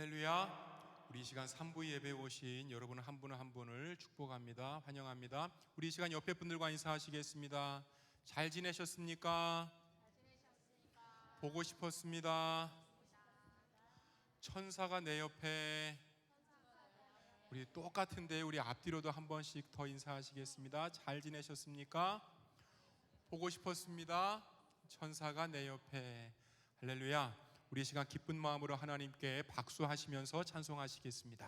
할렐루야. 우리 이 시간 3부 예배에 오신 여러분 한 분 한 분을 축복합니다. 환영합니다. 우리 이 시간 옆에 분들과 인사하시겠습니다. 잘 지내셨습니까? 보고 싶었습니다. 천사가 내 옆에. 우리 똑같은데 우리 앞뒤로도 한 번씩 더 인사하시겠습니다. 잘 지내셨습니까? 보고 싶었습니다. 천사가 내 옆에. 할렐루야. 우리 시간 기쁜 마음으로 하나님께 박수하시면서 찬송하시겠습니다.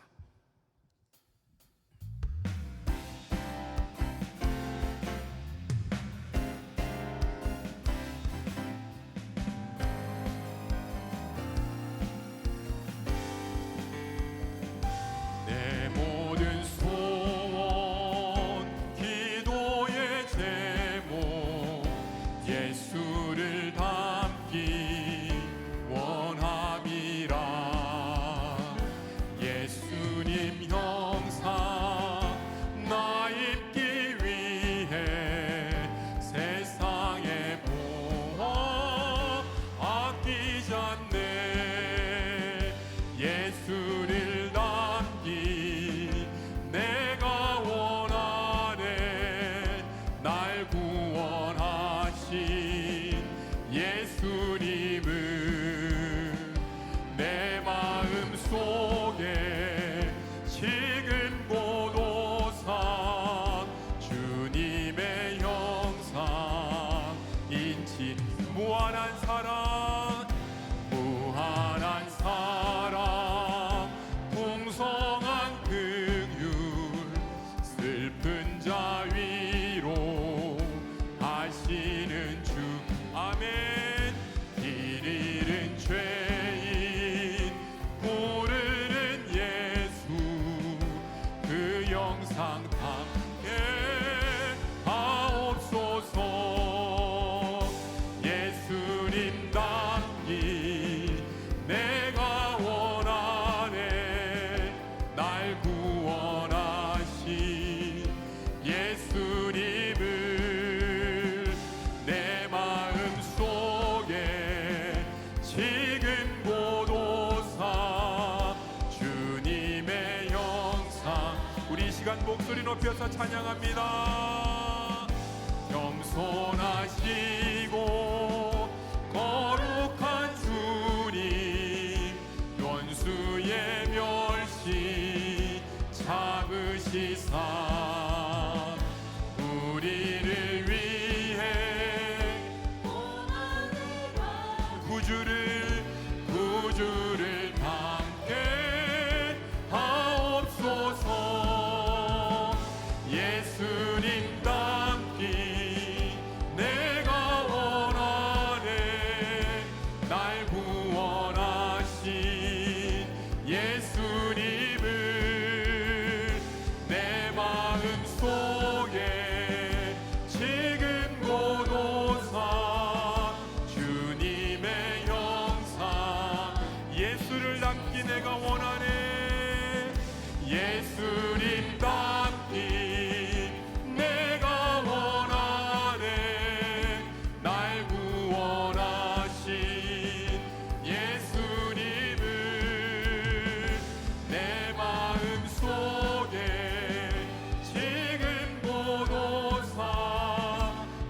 내 모든 소원, 기도의 제목, 예수를 담기 원함이라. 예수님 형상 나 입기 위해 세상의 보험 아끼지 않네. 예수를 담기 내가 원하네. 날 구원하신 예수님을 내 마음 속에 지금보다 산 주님의 형상 인치. 무한한 사랑, 무한한 사랑, 풍성한 긍휼, 슬픈 자 위로 하시는 주. 아멘. 길 잃은 죄인 부르는 예수, 그 영상 담게 하옵소서. 예수님 담기 내가 원하네. 날 구원하신 예수님을 내 마음 속에 지금보다 산 주님의 형상. 우리 이 시간 목소리 높여서 찬양합니다. 겸손하시고 거룩한 주님, 원수의 멸시 참으시사 우리를 위해 구주를 담게 하옵소서. 예수님 담기 내가 원하네. 날 구원하신 예수님을 내 마음 속에 지금보다 산 주님의 형상. 예수를 담기 내가 원하네. 예수님 담기 내가 원하네. 날 구원하신 예수님을 내 마음 속에 지금보다 산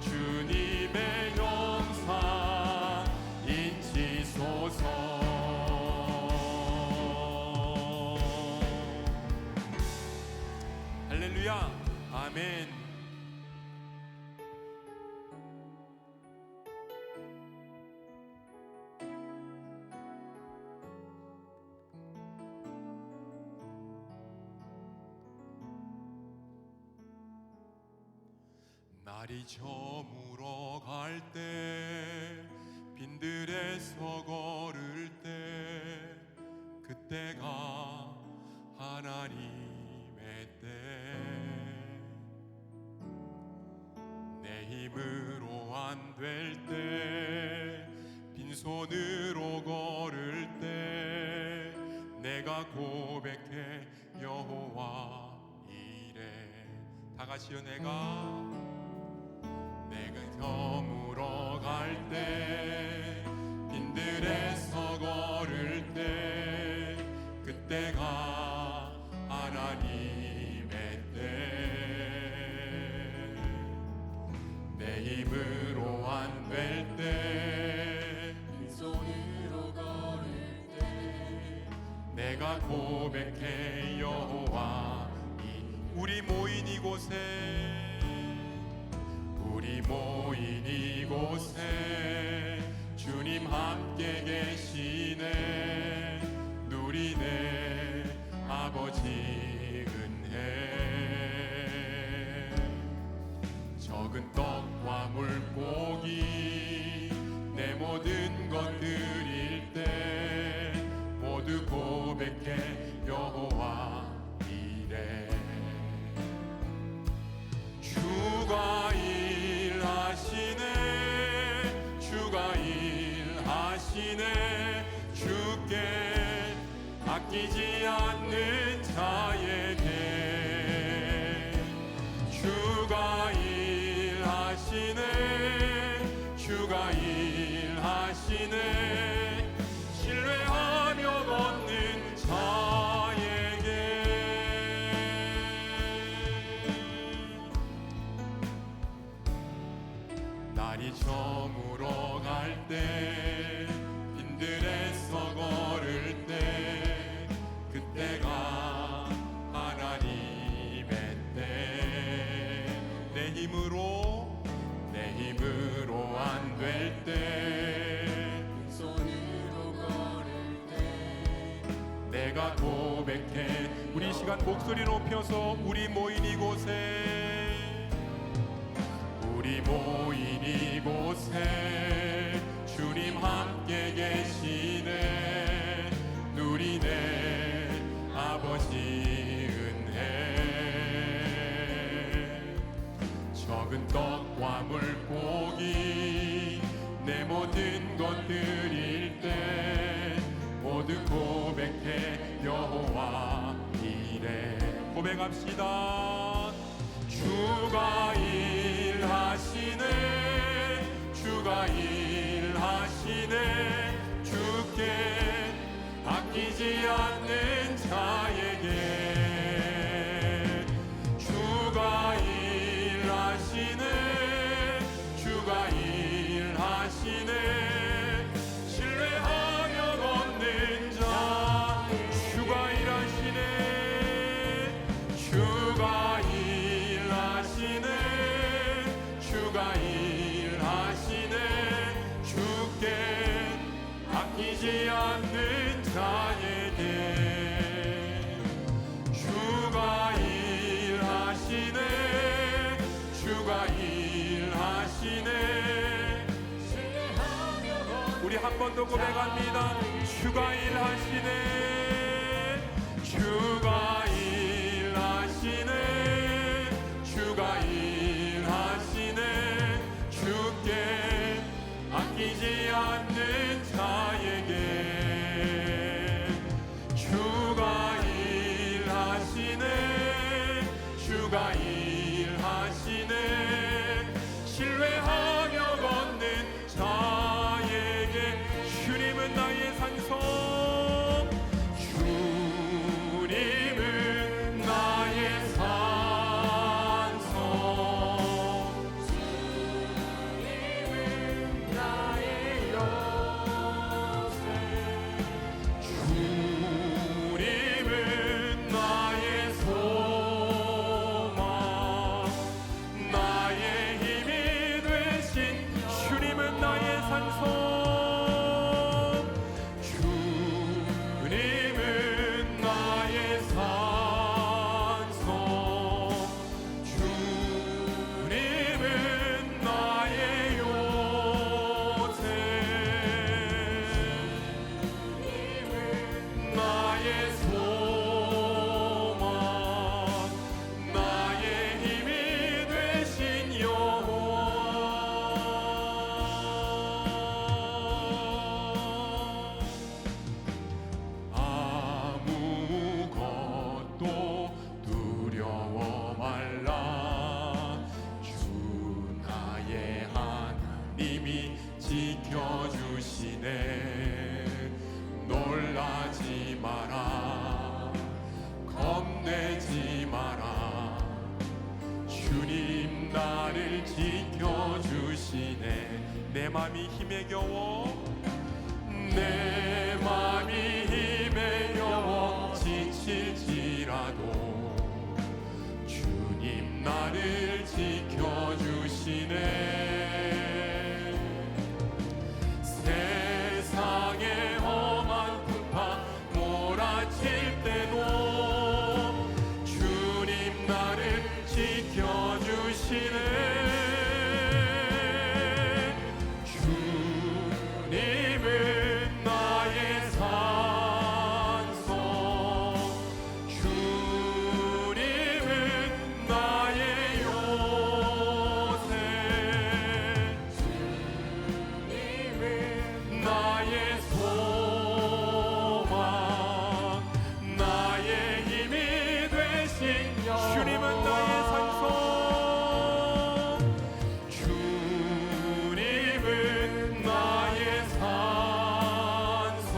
주님의 형상 인치소서. 할렐루야. 아멘. 날이 저물어 갈 때, 빈들에서 걸을 때, 그때가 하나님의 때. 내 힘으로 안 될 때, 빈손으로 걸을 때, 내가 고백해 여호와 이래. 다 같이요. 내가 저물어 갈 때, 빈들에서 걸을 때, 내 힘으로 안 될 때, 빈손으로 걸을 때 내가 고백해 여호와. 우리 모인 이곳에, 우리 모인 이곳에 주님 함께 계시네. 누리네 아버지 은혜. 적은 떡과 물고기 내 모든 것 드릴 때 모두 고백해 여호와 이래. 주가 일하시네, 주가 일하시네. 주께 아끼지 않는 자에게 주가 일하시네, 주가 일하시네. 신뢰하며 걷는 자에게. 날이 저물어 갈 때, 빈들에서 걸을 때, 그때가 하나님의 때. 내 힘으로 안 될 때, 빈손으로 걸을 때 내가 고백해. 우리 이 시간 목소리 높여서 우리 모인 이곳에, 우리 모인 이곳에 주님 함께 계시네. 누리네 아버지 은혜. 적은 떡과 물고기 내 모든 것 드릴 때 모두 고백해 여호와 이래. 고백합시다. 주가 일하시네, 주가 일하시네. 주께 아끼지 않는 자에게 주가 일하시네, 주가 일하시네. 신뢰하며 걷는 자. 주가 일하시네, 주가 일하시네, 주가 일하시네. 주께 아끼지 않는 자에게 주가 일하시네, 주가 일하시네. 우리 한 번 더 고백합니다. 주가 일하시네, 주가 일하시네, 주가 일하시네. 주께 아끼지 않는 자에게 주가 일하시네, 주가 일하시네. 신뢰하며 걷는 자에게 주님은 나의 산소, 주님은 나의 산소, 주님은 나의 요새, 주님은 나의 소망, 나의 힘이 되신 주님은 나의 산소. 주님은 나의 산소, 주님은 나의 요새, 주님은 나의 소망, 나의 힘이 되신 여호와. 아무것도 두려워 말라. 주 나의 하나님이 지켜주시네. 놀라지 마라, 겁내지 마라. 주님 나를 지켜주시네. 지켜주시네. 내 맘이 힘에 겨워 내 맘이 힘에 겨워 지칠지라도 주님 나를 지켜주시네. 세상의 험한 풍파 몰아칠 때도 주님 나를 지켜주시네. 주님은 나의 산소 주님은 나의 요새 주님은 나의 소망 나의 힘이 되신 여호와 주님은 나의 산소 주님은 나의 산소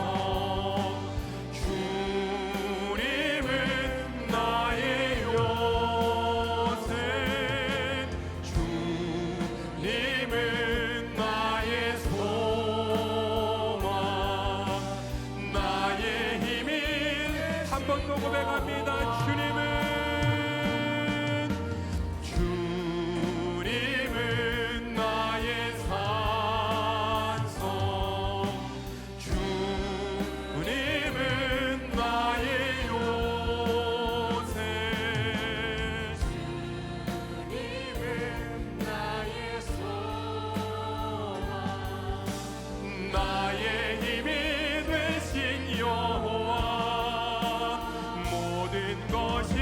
주님은 나의 요새 주님은 나의 소망 나의 힘이 한 번 더 고백합니다. 주님은 나의 산소 주님은 나의 요새 주님은 나의 소망 나의 힘이 되신 여호와 모든 것이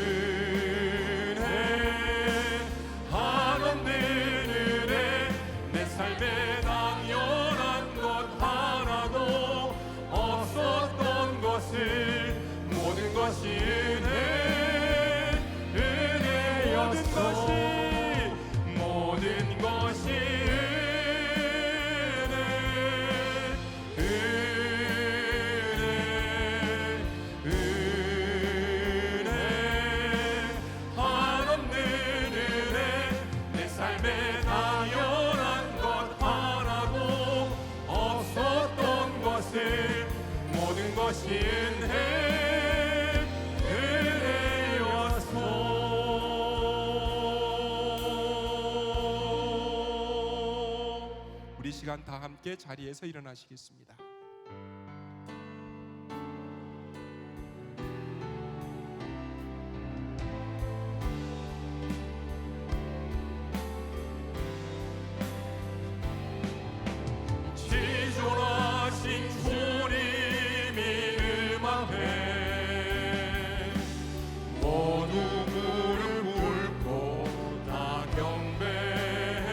은혜 한없는 은혜 내 삶에 당연한 것 하나도 없었던 것을 모든 것이 은혜였소 모든 것이 은혜 한없는 은혜 내 삶에 당연한 것 하나도 없었던 것을 모든 것이 은혜였소. 우리 시간 다 함께 자리에서 일어나시겠습니다. 지존하신 주님이 음합해 모두 무릎 꿇고 다 경배해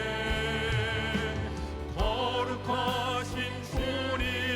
거룩하신 주님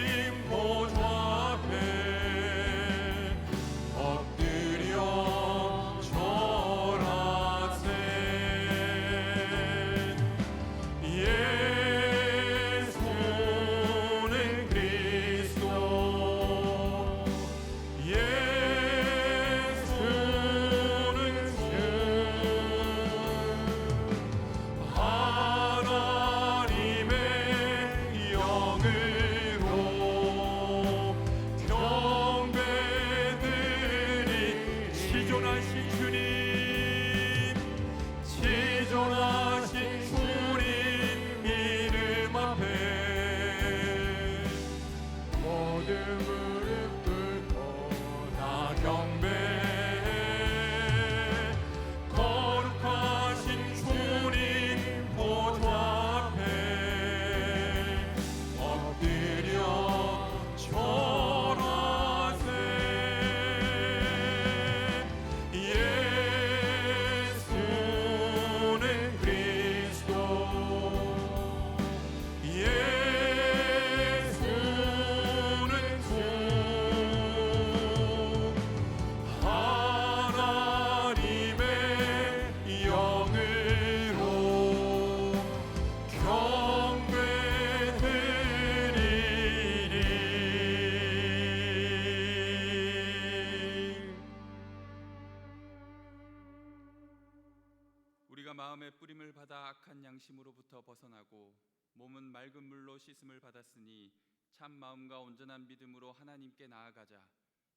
마음의 뿌림을 받아 악한 양심으로부터 벗어나고 몸은 맑은 물로 씻음을 받았으니 참 마음과 온전한 믿음으로 하나님께 나아가자.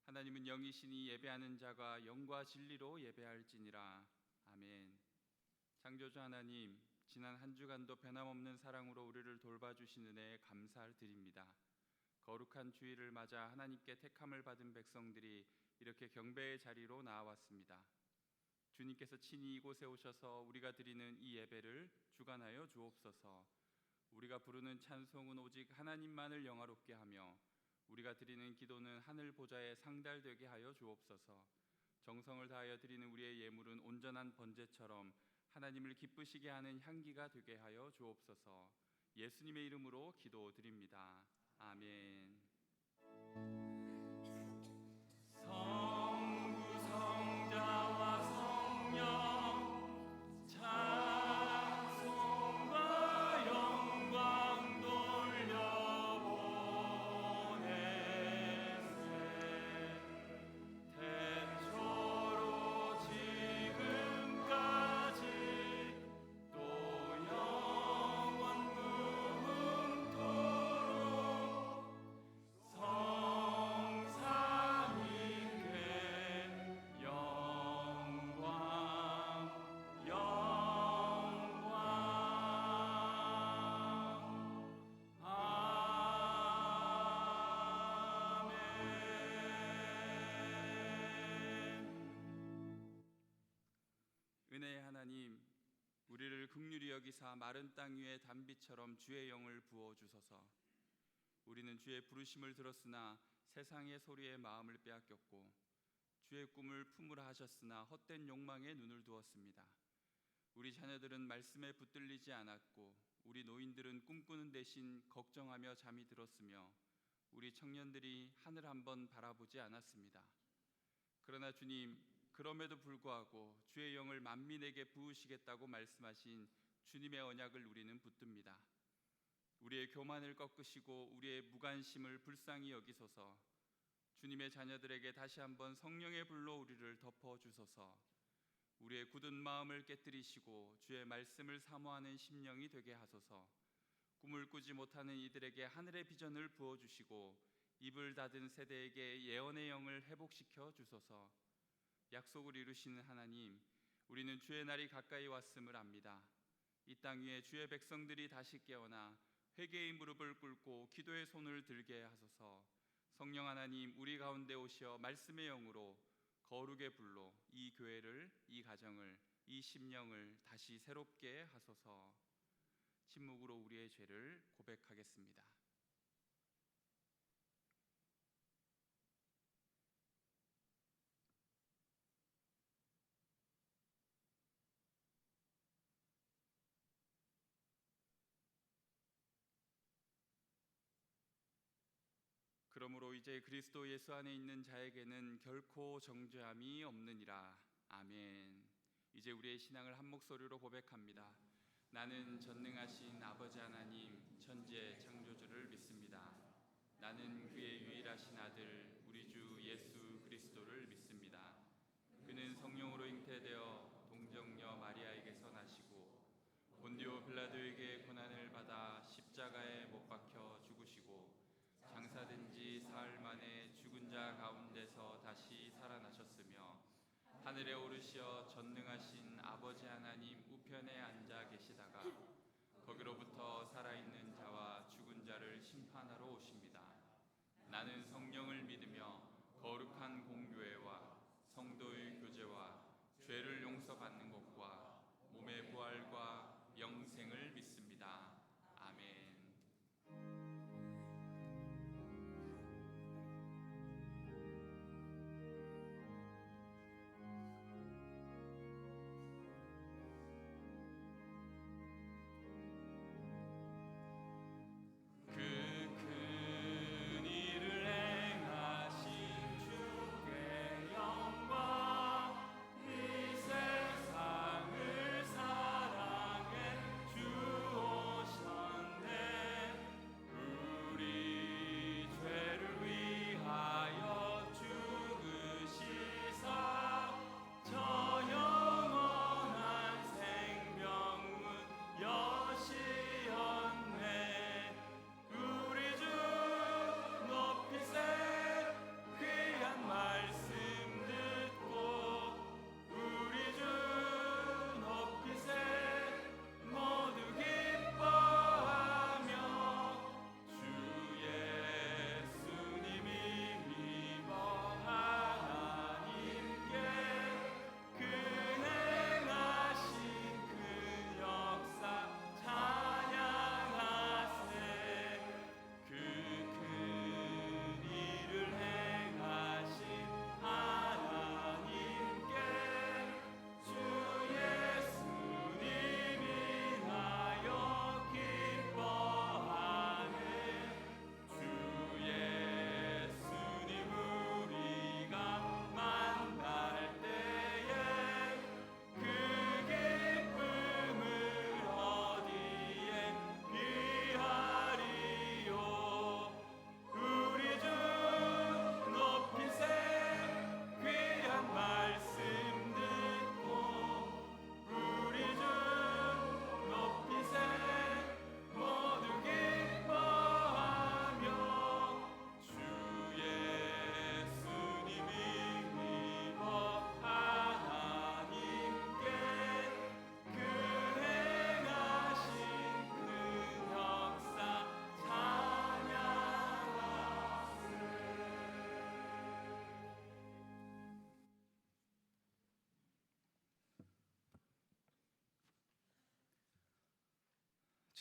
하나님은 영이시니 예배하는 자가 영과 진리로 예배할지니라. 아멘. 창조주 하나님, 지난 한 주간도 변함없는 사랑으로 우리를 돌봐주신 은혜에 감사를 드립니다. 거룩한 주일을 맞아 하나님께 택함을 받은 백성들이 이렇게 경배의 자리로 나아왔습니다. 주님께서 친히 이곳에 오셔서 우리가 드리는 이 예배를 주관하여 주옵소서. 우리가 부르는 찬송은 오직 하나님만을 영화롭게 하며 우리가 드리는 기도는 하늘 보좌에 상달되게 하여 주옵소서. 정성을 다하여 드리는 우리의 예물은 온전한 번제처럼 하나님을 기쁘시게 하는 향기가 되게 하여 주옵소서. 예수님의 이름으로 기도드립니다. 아멘. 성부 성자와 성령 찬송과 영광 돌려보내세. 태초로 지금까지 또 영원 무궁토록 성삼위께 영광 영광 아멘. 은혜의 하나님, 우리를 긍휼히 여기사 마른 땅 위에 단비처럼 주의 영을 부어 주소서. 우리는 주의 부르심을 들었으나 세상의 소리에 마음을 빼앗겼고 주의 꿈을 품으라 하셨으나 헛된 욕망에 눈을 두었습니다. 우리 자녀들은 말씀에 붙들리지 않았고 우리 노인들은 꿈꾸는 대신 걱정하며 잠이 들었으며 우리 청년들이 하늘 한번 바라보지 않았습니다. 그러나 주님, 그럼에도 불구하고 주의 영을 만민에게 부으시겠다고 말씀하신 주님의 언약을 우리는 붙듭니다. 우리의 교만을 꺾으시고 우리의 무관심을 불쌍히 여기소서. 주님의 자녀들에게 다시 한번 성령의 불로 우리를 덮어주소서. 우리의 굳은 마음을 깨뜨리시고 주의 말씀을 사모하는 심령이 되게 하소서. 꿈을 꾸지 못하는 이들에게 하늘의 비전을 부어주시고 입을 닫은 세대에게 예언의 영을 회복시켜 주소서. 약속을 이루시는 하나님, 우리는 주의 날이 가까이 왔음을 압니다. 이 땅 위에 주의 백성들이 다시 깨어나 회개의 무릎을 꿇고 기도의 손을 들게 하소서. 성령 하나님, 우리 가운데 오시어 말씀의 영으로 거룩의 불로 이 교회를, 이 가정을, 이 심령을 다시 새롭게 하소서. 침묵으로 우리의 죄를 고백하겠습니다. 그러므로 이제 그리스도 예수 안에 있는 자에게는 결코 정죄함이 없느니라. 아멘. 이제 우리의 신앙을 한 목소리로 고백합니다. 나는 전능하신 아버지 하나님, 천지의 창조주를 믿습니다. 나는 그의 유일하신 아들 우리 주 예수 그리스도를 믿습니다. 그는 성령으로 잉태되어 동정녀 마리아에게서 나시고 본디오 빌라도에게 고난을 받아 십자가에 못 박혀 죽으시고 장사된 지 사흘 만에 죽은 자 가운데서 다시 살아나셨으며 하늘에 오르시어 전능하신 아버지 하나님 우편에 앉아 계시다가 거기로부터 살아있는 자와 죽은 자를 심판하러 오십니다. 나는 성령을 믿으며 거룩한 공교회와 성도의 교제와 죄를 용서받는 것과 몸의 부활과 영생을 믿습니다. 아멘. 그 큰 일을 행하신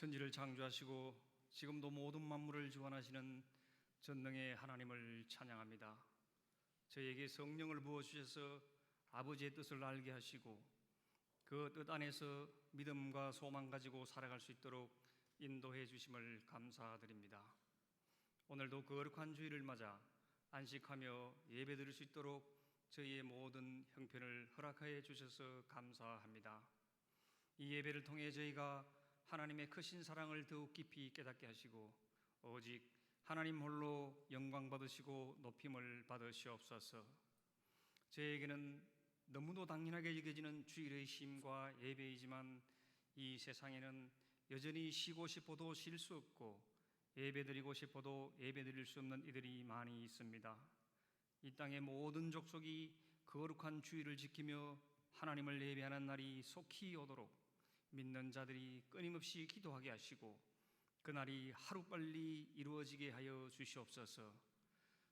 천지를 창조하시고 지금도 모든 만물을 주관하시는 전능의 하나님을 찬양합니다. 저에게 성령을 부어주셔서 아버지의 뜻을 알게 하시고 그 뜻 안에서 믿음과 소망 가지고 살아갈 수 있도록 인도해 주심을 감사드립니다. 오늘도 거룩한 주일을 맞아 안식하며 예배 드릴 수 있도록 저희의 모든 형편을 허락하여 주셔서 감사합니다. 이 예배를 통해 저희가 하나님의 크신 사랑을 더욱 깊이 깨닫게 하시고 오직 하나님 홀로 영광 받으시고 높임을 받으시옵소서. 저에게는 너무도 당연하게 여겨지는 주일의 쉼과 예배이지만 이 세상에는 여전히 쉬고 싶어도 쉴 수 없고 예배드리고 싶어도 예배드릴 수 없는 이들이 많이 있습니다. 이 땅의 모든 족속이 거룩한 주일을 지키며 하나님을 예배하는 날이 속히 오도록 믿는 자들이 끊임없이 기도하게 하시고 그날이 하루빨리 이루어지게 하여 주시옵소서.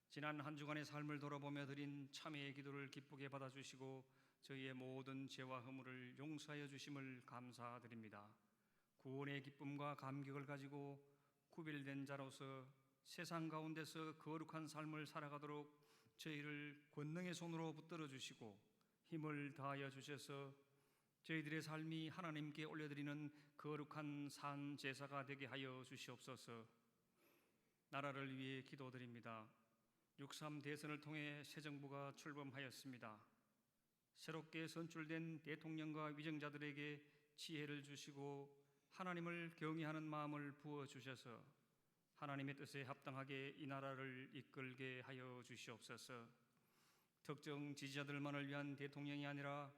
지난 한 주간의 삶을 돌아보며 드린 참회의 기도를 기쁘게 받아주시고 저희의 모든 죄와 허물을 용서하여 주심을 감사드립니다. 구원의 기쁨과 감격을 가지고 구별된 자로서 세상 가운데서 거룩한 삶을 살아가도록 저희를 권능의 손으로 붙들어 주시고 힘을 다하여 주셔서 저희들의 삶이 하나님께 올려드리는 거룩한 산 제사가 되게 하여 주시옵소서. 나라를 위해 기도드립니다. 6.3 대선을 통해 새 정부가 출범하였습니다. 새롭게 선출된 대통령과 위정자들에게 지혜를 주시고 하나님을 경외하는 마음을 부어주셔서 하나님의 뜻에 합당하게 이 나라를 이끌게 하여 주시옵소서. 특정 지지자들만을 위한 대통령이 아니라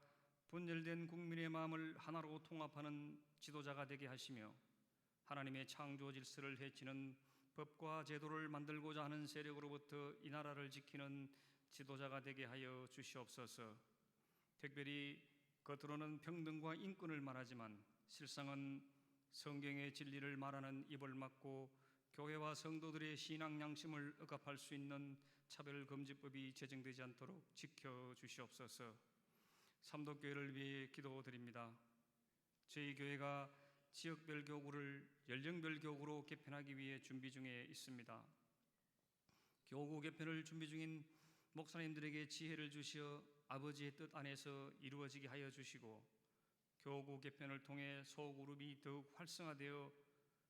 분열된 국민의 마음을 하나로 통합하는 지도자가 되게 하시며 하나님의 창조 질서를 해치는 법과 제도를 만들고자 하는 세력으로부터 이 나라를 지키는 지도자가 되게 하여 주시옵소서. 특별히 겉으로는 평등과 인권을 말하지만 실상은 성경의 진리를 말하는 입을 막고 교회와 성도들의 신앙 양심을 억압할 수 있는 차별금지법이 제정되지 않도록 지켜주시옵소서. 삼도교회를 위해 기도드립니다. 저희 교회가 지역별 교구를 연령별 교구로 개편하기 위해 준비 중에 있습니다. 교구 개편을 준비 중인 목사님들에게 지혜를 주시어 아버지의 뜻 안에서 이루어지게 하여 주시고 교구 개편을 통해 소그룹이 더욱 활성화되어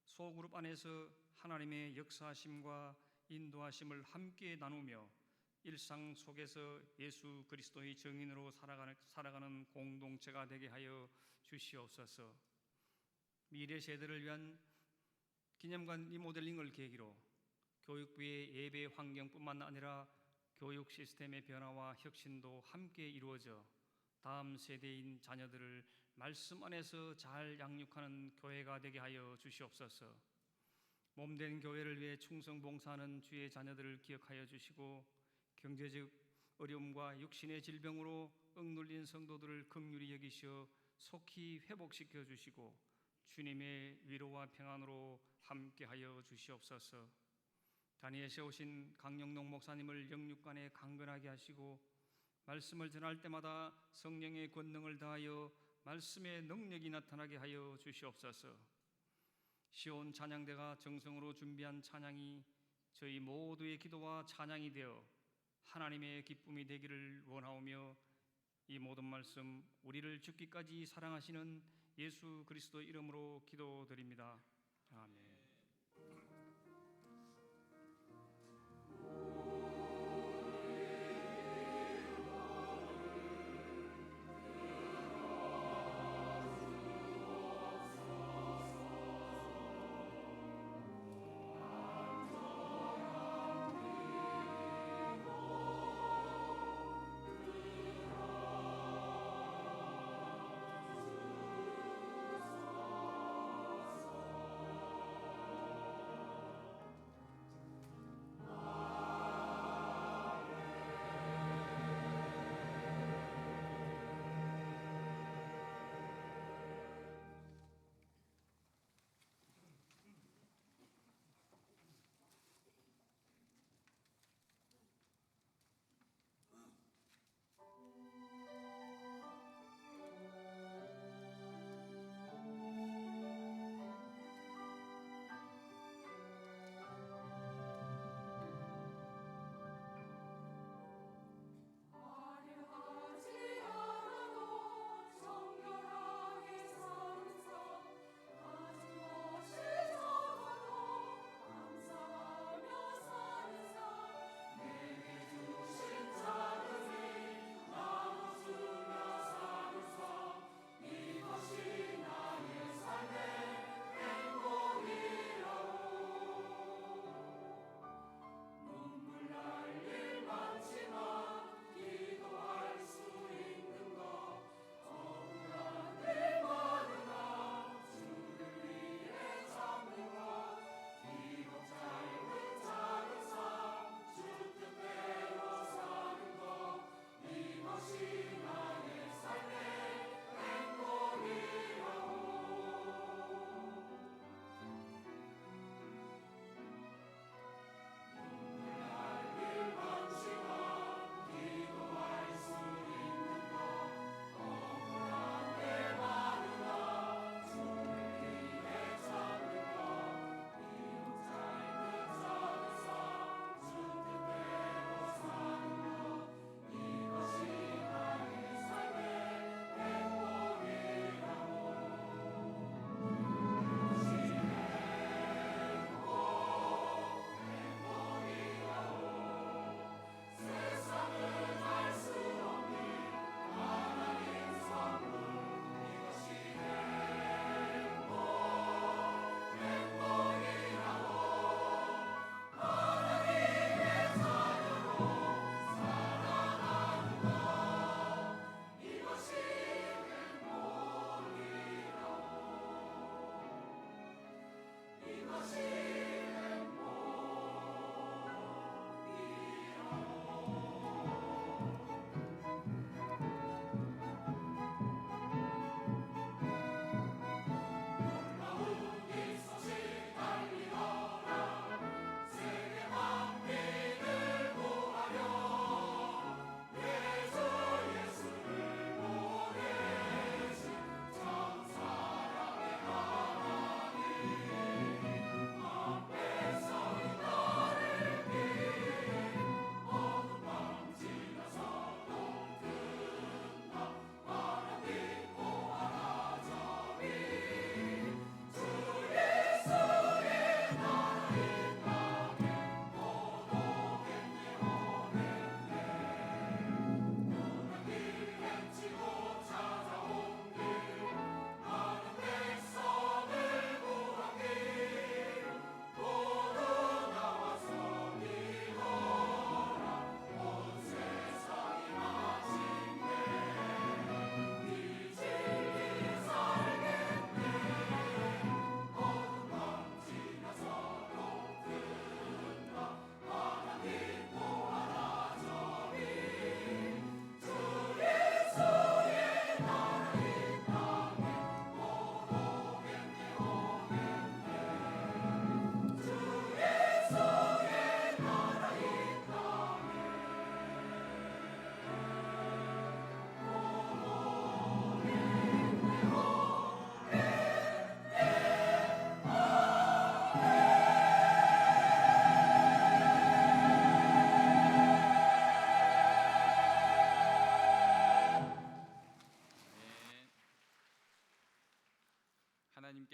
소그룹 안에서 하나님의 역사하심과 인도하심을 함께 나누며 일상 속에서 예수 그리스도의 증인으로 살아가는 공동체가 되게 하여 주시옵소서. 미래 세대를 위한 기념관 리모델링을 계기로 교육부의 예배 환경뿐만 아니라 교육 시스템의 변화와 혁신도 함께 이루어져 다음 세대인 자녀들을 말씀 안에서 잘 양육하는 교회가 되게 하여 주시옵소서. 몸된 교회를 위해 충성 봉사하는 주의 자녀들을 기억하여 주시고 경제적 어려움과 육신의 질병으로 억눌린 성도들을 긍휼히 여기시어 속히 회복시켜 주시고 주님의 위로와 평안으로 함께하여 주시옵소서. 다니엘에 오신 강영록 목사님을 영육간에 강건하게 하시고 말씀을 전할 때마다 성령의 권능을 다하여 말씀의 능력이 나타나게 하여 주시옵소서. 시온 찬양대가 정성으로 준비한 찬양이 저희 모두의 기도와 찬양이 되어 하나님의 기쁨이 되기를 원하오며 이 모든 말씀 우리를 죽기까지 사랑하시는 예수 그리스도 이름으로 기도드립니다. 아멘.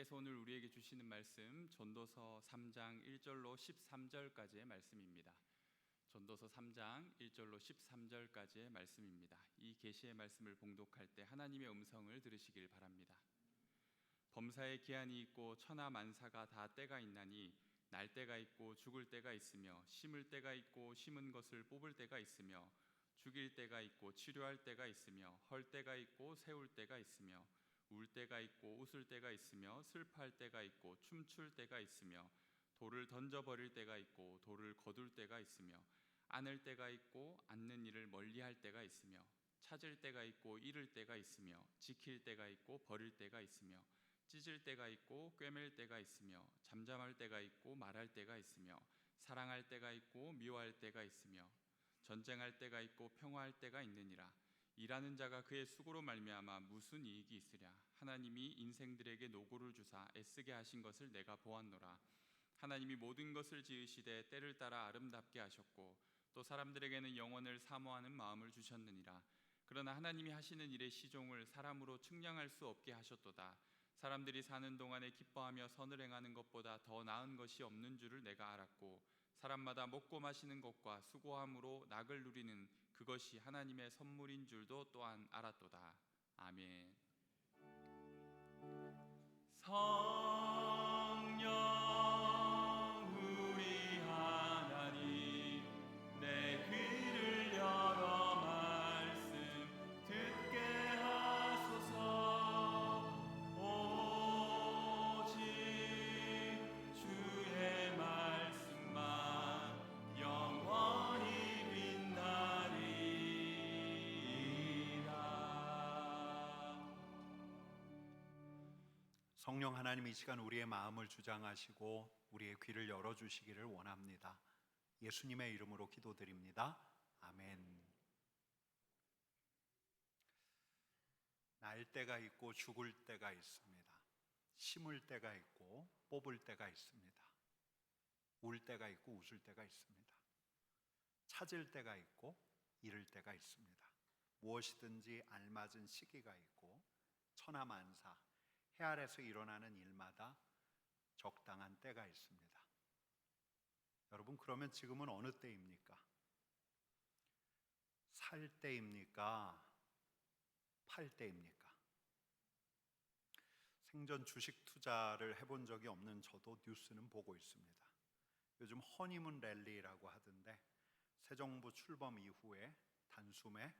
하나님께서 오늘 우리에게 주시는 말씀 전도서 3장 1절로 13절까지의 말씀입니다. 전도서 3장 1절로 13절까지의 말씀입니다. 이 계시의 말씀을 봉독할 때 하나님의 음성을 들으시길 바랍니다. 범사에 기한이 있고 천하 만사가 다 때가 있나니 날 때가 있고 죽을 때가 있으며 심을 때가 있고 심은 것을 뽑을 때가 있으며 죽일 때가 있고 치료할 때가 있으며 헐 때가 있고 세울 때가 있으며 울 때가 있고 웃을 때가 있으며 슬퍼할 때가 있고 춤출 때가 있으며 돌을 던져버릴 때가 있고 돌을 거둘 때가 있으며 안을 때가 있고 앉는 일을 멀리할 때가 있으며 찾을 때가 있고 잃을 때가 있으며 지킬 때가 있고 버릴 때가 있으며 찢을 때가 있고 꿰맬 때가 있으며 잠잠할 때가 있고 말할 때가 있으며 사랑할 때가 있고 미워할 때가 있으며 전쟁할 때가 있고 평화할 때가 있느니라. 일하는 자가 그의 수고로 말미암아 무슨 이익이 있으랴. 하나님이 인생들에게 노고를 주사 애쓰게 하신 것을 내가 보았노라. 하나님이 모든 것을 지으시되 때를 따라 아름답게 하셨고 또 사람들에게는 영원을 사모하는 마음을 주셨느니라. 그러나 하나님이 하시는 일의 시종을 사람으로 측량할 수 없게 하셨도다. 사람들이 사는 동안에 기뻐하며 선을 행하는 것보다 더 나은 것이 없는 줄을 내가 알았고 사람마다 먹고 마시는 것과 수고함으로 낙을 누리는 그것이 하나님의 선물인 줄도 또한 알았도다. 아멘. 성령 우리 하나님 내 귀를 열어 말씀 듣게 하소서. 오직 주의 말씀만 영원히 빛나리라. 성령 하나님, 이 시간 우리의 마음을 주장하시고 우리의 귀를 열어주시기를 원합니다. 예수님의 이름으로 기도드립니다. 아멘. 날 때가 있고 죽을 때가 있습니다. 심을 때가 있고 뽑을 때가 있습니다. 울 때가 있고 웃을 때가 있습니다. 찾을 때가 있고 잃을 때가 있습니다. 무엇이든지 알맞은 시기가 있고 천하만사 해 아래서 일어나는 일마다 적당한 때가 있습니다. 여러분, 그러면 지금은 어느 때입니까? 살 때입니까? 팔 때입니까? 생전 주식 투자를 해본 적이 없는 저도 뉴스는 보고 있습니다. 요즘 허니문 랠리라고 하던데 새 정부 출범 이후에 단숨에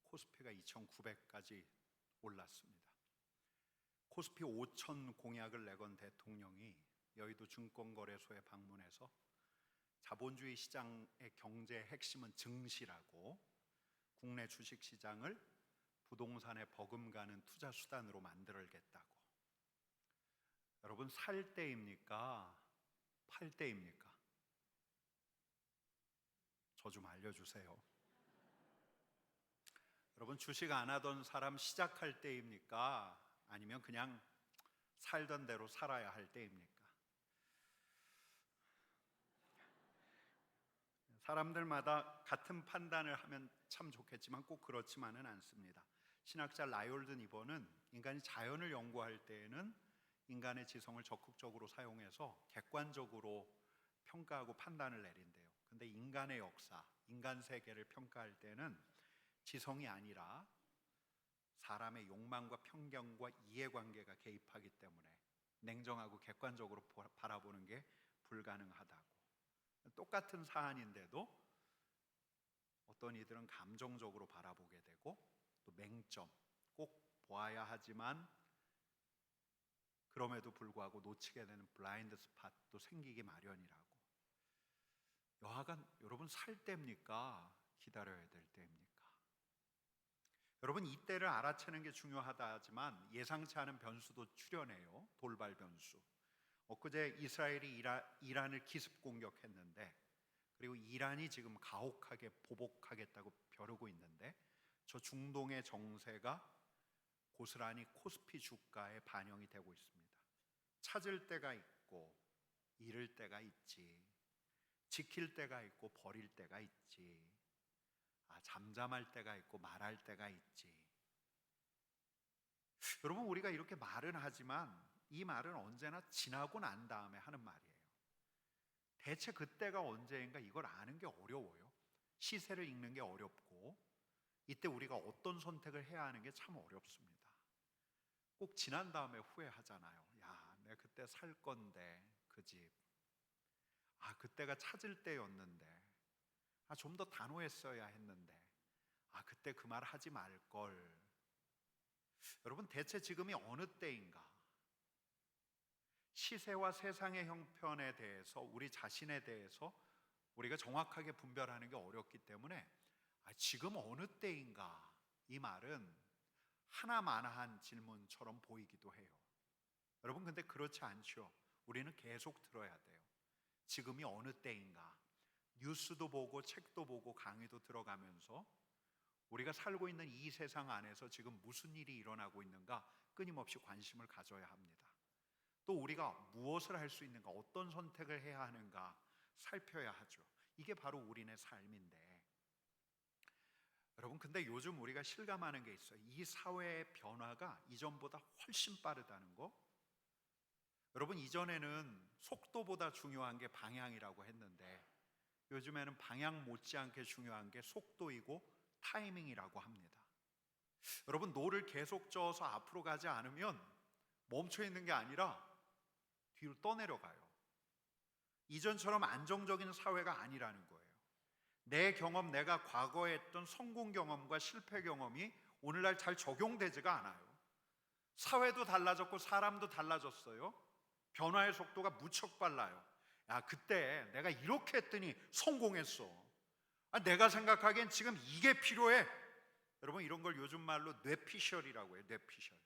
코스피가 2,900까지 올랐습니다. 코스피 5천 공약을 내건 대통령이 여의도 증권거래소에 방문해서 자본주의 시장의 경제의 핵심은 증시라고 국내 주식시장을 부동산에 버금가는 투자 수단으로 만들겠다고. 여러분, 살 때입니까? 팔 때입니까? 저 좀 알려주세요. 여러분, 주식 안 하던 사람 시작할 때입니까? 아니면 그냥 살던 대로 살아야 할 때입니까? 사람들마다 같은 판단을 하면 참 좋겠지만 꼭 그렇지만은 않습니다. 신학자 라이올드 니버는 인간이 자연을 연구할 때에는 인간의 지성을 적극적으로 사용해서 객관적으로 평가하고 판단을 내린대요. 근데 인간의 역사, 인간 세계를 평가할 때는 지성이 아니라 사람의 욕망과 편견과 이해관계가 개입하기 때문에 냉정하고 객관적으로 바라보는 게 불가능하다고. 똑같은 사안인데도 어떤 이들은 감정적으로 바라보게 되고 또 맹점, 꼭 보아야 하지만 그럼에도 불구하고 놓치게 되는 블라인드 스팟도 생기기 마련이라고. 여하간 여러분, 살 때입니까? 기다려야 될 때입니까? 여러분, 이 때를 알아채는 게 중요하다지만 예상치 않은 변수도 출현해요. 돌발 변수. 엊그제 이스라엘이 이란을 기습 공격했는데, 그리고 이란이 지금 가혹하게 보복하겠다고 벼르고 있는데, 저 중동의 정세가 고스란히 코스피 주가에 반영이 되고 있습니다. 찾을 때가 있고 잃을 때가 있지, 지킬 때가 있고 버릴 때가 있지, 잠잠할 때가 있고 말할 때가 있지. 여러분, 우리가 이렇게 말은 하지만 이 말은 언제나 지나고 난 다음에 하는 말이에요. 대체 그때가 언제인가 이걸 아는 게 어려워요. 시세를 읽는 게 어렵고 이때 우리가 어떤 선택을 해야 하는 게 참 어렵습니다. 꼭 지난 다음에 후회하잖아요. 야, 내가 그때 살 건데 그 집. 아, 그때가 찾을 때였는데. 아, 좀 더 단호했어야 했는데. 아, 그때 그 말 하지 말 걸. 여러분, 대체 지금이 어느 때인가? 시세와 세상의 형편에 대해서, 우리 자신에 대해서 우리가 정확하게 분별하는 게 어렵기 때문에 지금 어느 때인가? 이 말은 하나마나한 질문처럼 보이기도 해요. 여러분, 근데 그렇지 않죠. 우리는 계속 들어야 돼요. 지금이 어느 때인가? 뉴스도 보고 책도 보고 강의도 들어가면서 우리가 살고 있는 이 세상 안에서 지금 무슨 일이 일어나고 있는가 끊임없이 관심을 가져야 합니다. 또 우리가 무엇을 할 수 있는가, 어떤 선택을 해야 하는가 살펴야 하죠. 이게 바로 우리네 삶인데, 여러분, 근데 요즘 우리가 실감하는 게 있어요. 이 사회의 변화가 이전보다 훨씬 빠르다는 거. 여러분, 이전에는 속도보다 중요한 게 방향이라고 했는데 요즘에는 방향 못지않게 중요한 게 속도이고 타이밍이라고 합니다. 여러분, 노를 계속 저어서 앞으로 가지 않으면 멈춰 있는 게 아니라 뒤로 떠내려가요. 이전처럼 안정적인 사회가 아니라는 거예요. 내 경험, 내가 과거에 했던 성공 경험과 실패 경험이 오늘날 잘 적용되지가 않아요. 사회도 달라졌고 사람도 달라졌어요. 변화의 속도가 무척 빨라요. 야, 그때 내가 이렇게 했더니 성공했어. 내가 생각하기엔 지금 이게 필요해. 여러분, 이런 걸 요즘 말로 뇌피셜이라고 해요. 뇌피셜.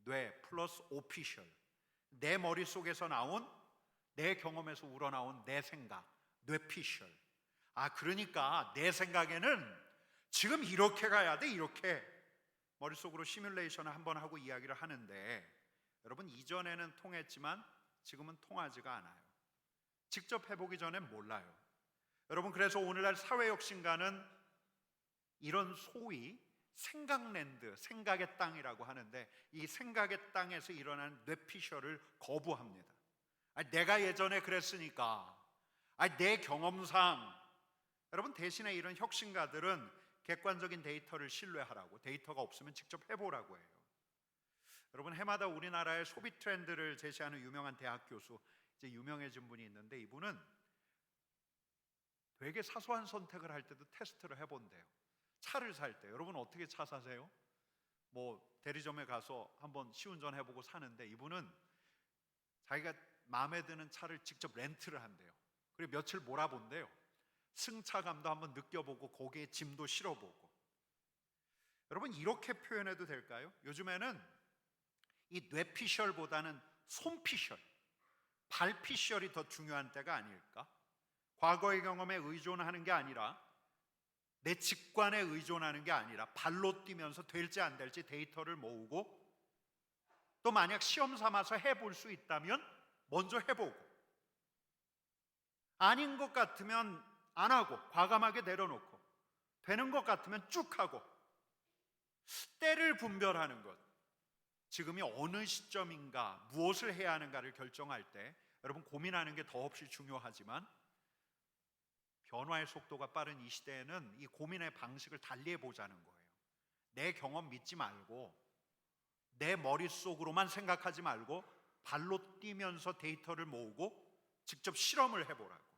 뇌 플러스 오피셜. 내 머릿속에서 나온, 내 경험에서 우러나온 내 생각. 뇌피셜. 그러니까 내 생각에는 지금 이렇게 가야 돼. 이렇게 머릿속으로 시뮬레이션을 한번 하고 이야기를 하는데, 여러분, 이전에는 통했지만 지금은 통하지가 않아요. 직접 해보기 전엔 몰라요. 여러분, 그래서 오늘날 사회혁신가는 이런 소위 생각랜드, 생각의 땅이라고 하는데, 이 생각의 땅에서 일어나는 뇌피셜을 거부합니다. 내가 예전에 그랬으니까, 내 경험상. 여러분, 대신에 이런 혁신가들은 객관적인 데이터를 신뢰하라고, 데이터가 없으면 직접 해보라고 해요. 여러분, 해마다 우리나라의 소비 트렌드를 제시하는 유명한 대학 교수, 이제 유명해진 분이 있는데, 이분은 되게 사소한 선택을 할 때도 테스트를 해본대요. 차를 살 때, 여러분 어떻게 차 사세요? 뭐 대리점에 가서 한번 시운전 해보고 사는데, 이분은 자기가 마음에 드는 차를 직접 렌트를 한대요. 그리고 며칠 몰아본대요. 승차감도 한번 느껴보고 거기에 짐도 실어보고. 여러분, 이렇게 표현해도 될까요? 요즘에는 이 뇌피셜보다는 손피셜, 발피셜이 더 중요한 때가 아닐까? 과거의 경험에 의존하는 게 아니라, 내 직관에 의존하는 게 아니라 발로 뛰면서 될지 안 될지 데이터를 모으고, 또 만약 시험 삼아서 해볼 수 있다면 먼저 해보고, 아닌 것 같으면 안 하고 과감하게 내려놓고, 되는 것 같으면 쭉 하고, 때를 분별하는 것. 지금이 어느 시점인가, 무엇을 해야 하는가를 결정할 때 여러분, 고민하는 게 더없이 중요하지만, 변화의 속도가 빠른 이 시대에는 이 고민의 방식을 달리 해보자는 거예요. 내 경험 믿지 말고, 내 머릿속으로만 생각하지 말고 발로 뛰면서 데이터를 모으고 직접 실험을 해보라고.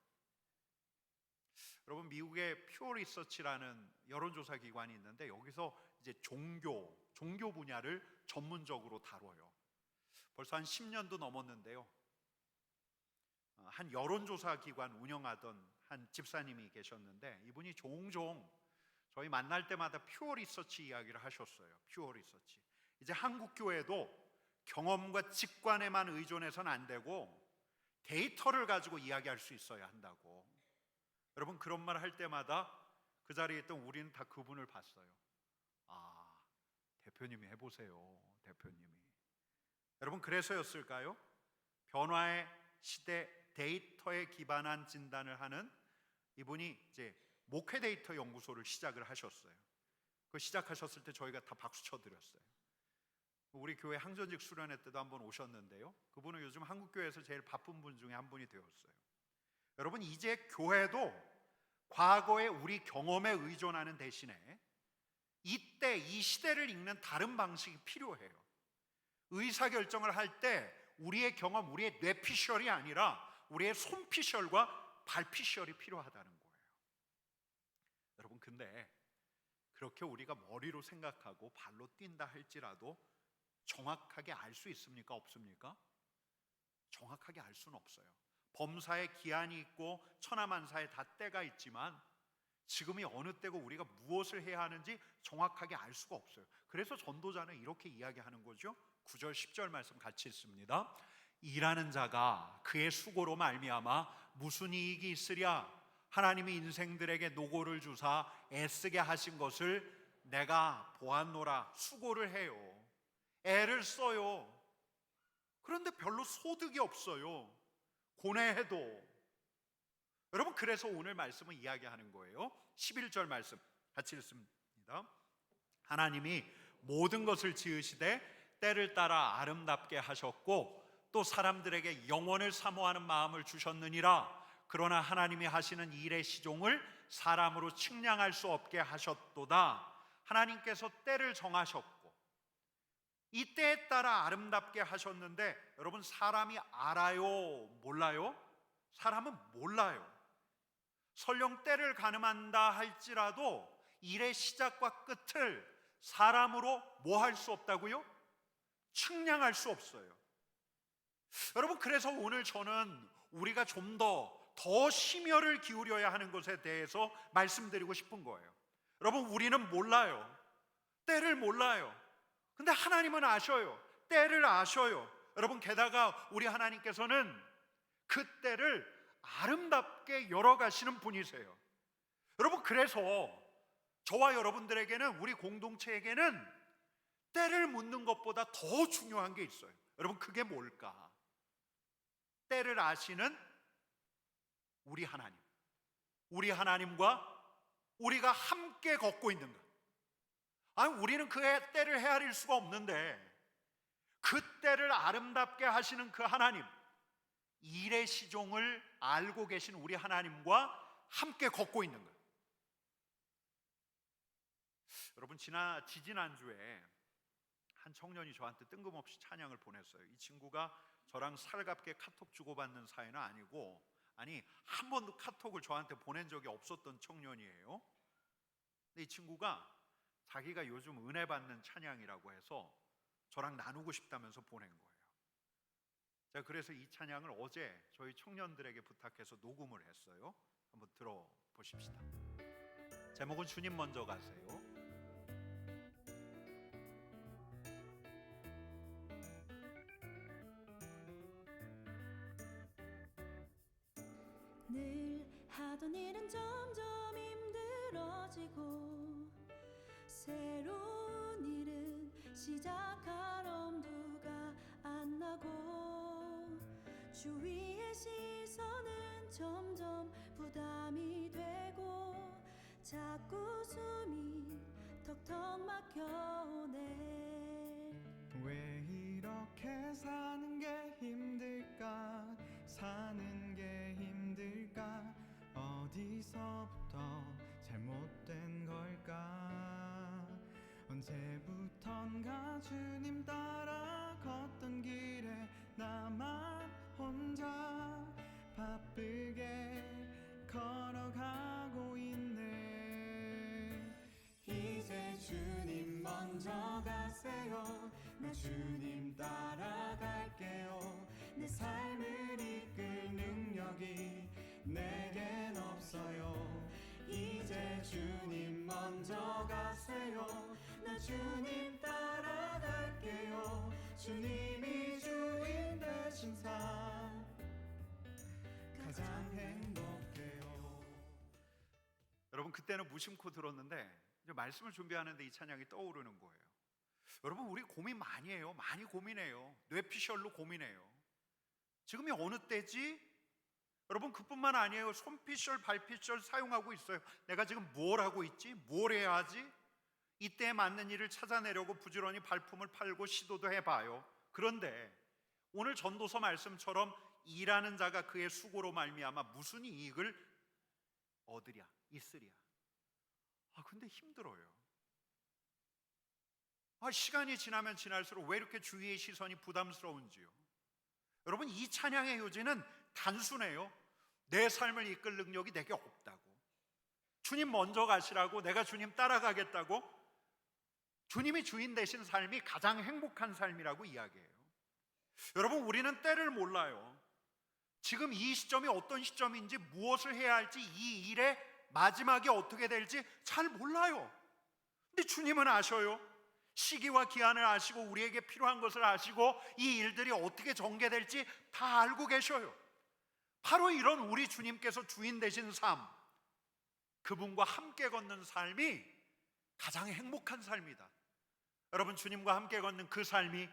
여러분, 미국의 퓨어 리서치라는 여론조사 기관이 있는데, 여기서 이제 종교 분야를 전문적으로 다뤄요. 벌써 한 10년도 넘었는데요. 한 여론조사 기관 운영하던 한 집사님이 계셨는데, 이분이 종종 저희 만날 때마다 퓨어 리서치 이야기를 하셨어요. 퓨어 리서치. 이제 한국 교회도 경험과 직관에만 의존해서는 안 되고 데이터를 가지고 이야기할 수 있어야 한다고. 여러분, 그런 말 할 때마다 그 자리에 있던 우리는 다 그분을 봤어요. 대표님이 해보세요. 대표님이. 여러분, 그래서였을까요? 변화의 시대, 데이터에 기반한 진단을 하는 이분이 이제 목회 데이터 연구소를 시작을 하셨어요. 그 시작하셨을 때 저희가 다 박수 쳐드렸어요. 우리 교회 항전직 수련회 때도 한번 오셨는데요. 그분은 요즘 한국교회에서 제일 바쁜 분 중에 한 분이 되었어요. 여러분, 이제 교회도 과거의 우리 경험에 의존하는 대신에 이때 이 시대를 읽는 다른 방식이 필요해요. 의사결정을 할 때 우리의 경험, 우리의 뇌피셜이 아니라 우리의 손피셜과 발피셜이 필요하다는 거예요. 여러분, 근데 그렇게 우리가 머리로 생각하고 발로 뛴다 할지라도 정확하게 알 수 있습니까? 없습니까? 정확하게 알 수는 없어요. 범사에 기한이 있고 천하만사에 다 때가 있지만 지금이 어느 때고 우리가 무엇을 해야 하는지 정확하게 알 수가 없어요. 그래서 전도자는 이렇게 이야기하는 거죠. 9절 10절 말씀 같이 읽습니다. 일하는 자가 그의 수고로 말미암아 무슨 이익이 있으랴? 하나님이 인생들에게 노고를 주사 애쓰게 하신 것을 내가 보았노라. 수고를 해요. 애를 써요. 그런데 별로 소득이 없어요. 고뇌해도. 여러분, 그래서 오늘 말씀은 이야기하는 거예요. 11절 말씀 같이 읽습니다. 하나님이 모든 것을 지으시되 때를 따라 아름답게 하셨고 또 사람들에게 영원을 사모하는 마음을 주셨느니라. 그러나 하나님이 하시는 일의 시종을 사람으로 측량할 수 없게 하셨도다. 하나님께서 때를 정하셨고 이 때에 따라 아름답게 하셨는데 여러분, 사람이 알아요? 몰라요? 사람은 몰라요. 설령 때를 가늠한다 할지라도 일의 시작과 끝을 사람으로 뭐 할 수 없다고요? 측량할 수 없어요. 여러분, 그래서 오늘 저는 우리가 좀 더 심혈을 기울여야 하는 것에 대해서 말씀드리고 싶은 거예요. 여러분, 우리는 몰라요. 때를 몰라요. 근데 하나님은 아셔요. 때를 아셔요. 여러분, 게다가 우리 하나님께서는 그 때를 아름답게 열어가시는 분이세요. 여러분, 그래서 저와 여러분들에게는, 우리 공동체에게는 때를 묻는 것보다 더 중요한 게 있어요. 여러분, 그게 뭘까? 때를 아시는 우리 하나님, 우리 하나님과 우리가 함께 걷고 있는 것. 아니, 우리는 그의 때를 헤아릴 수가 없는데 그 때를 아름답게 하시는 그 하나님, 일의 시종을 알고 계신 우리 하나님과 함께 걷고 있는 거예요. 여러분, 지지난주에 한 청년이 저한테 뜬금없이 찬양을 보냈어요. 이 친구가 저랑 살갑게 카톡 주고받는 사이는 아니고, 한 번도 카톡을 저한테 보낸 적이 없었던 청년이에요. 근데 이 친구가 자기가 요즘 은혜 받는 찬양이라고 해서 저랑 나누고 싶다면서 보낸 거예요. 제가 그래서 이 찬양을 어제 저희 청년들에게 부탁해서 녹음을 했어요. 한번 들어보십시다. 제목은 주님 먼저 가세요. 늘 하던 일은 점점 힘들어지고 새로운 일은 시작할 엄두가 안 나고 주위의 시선은 점점 부담이 되고 자꾸 숨이 턱턱 막혀오네. 왜 이렇게 사는 게 힘들까? 사는 게 힘들까? 어디서부터 잘못된 걸까? 언제부턴가 주님 따라 걷던 길에 나만 혼자 바쁘게 걸어가고 있네. 이제 주님 먼저 가세요. 나 주님 따라갈게요. 내 삶을 이끌 능력이 내겐 없어요. 이제 주님 먼저 가세요. 나 주님 따라갈게요. 주님이 주인 되신 삶 가장 행복해요. 여러분, 그때는 무심코 들었는데 이제 말씀을 준비하는데 이 찬양이 떠오르는 거예요. 여러분, 우리 고민 많이 해요. 많이 고민해요. 뇌피셜로 고민해요. 지금이 어느 때지? 여러분, 그뿐만 아니에요. 손피셜, 발피셜 사용하고 있어요. 내가 지금 뭘 하고 있지? 뭘 해야 하지? 이때에 맞는 일을 찾아내려고 부지런히 발품을 팔고 시도도 해봐요. 그런데 오늘 전도서 말씀처럼 일하는 자가 그의 수고로 말미암아 무슨 이익을 얻으랴 있으랴. 근데 힘들어요. 시간이 지나면 지날수록 왜 이렇게 주위의 시선이 부담스러운지요. 여러분, 이 찬양의 요지는 단순해요. 내 삶을 이끌 능력이 내게 없다고, 주님 먼저 가시라고, 내가 주님 따라가겠다고, 주님이 주인 되신 삶이 가장 행복한 삶이라고 이야기해요. 여러분, 우리는 때를 몰라요. 지금 이 시점이 어떤 시점인지, 무엇을 해야 할지, 이 일의 마지막이 어떻게 될지 잘 몰라요. 근데 주님은 아셔요. 시기와 기한을 아시고 우리에게 필요한 것을 아시고 이 일들이 어떻게 전개될지 다 알고 계셔요. 바로 이런 우리 주님께서 주인 되신 삶, 그분과 함께 걷는 삶이 가장 행복한 삶이다. 여러분, 주님과 함께 걷는 그 삶이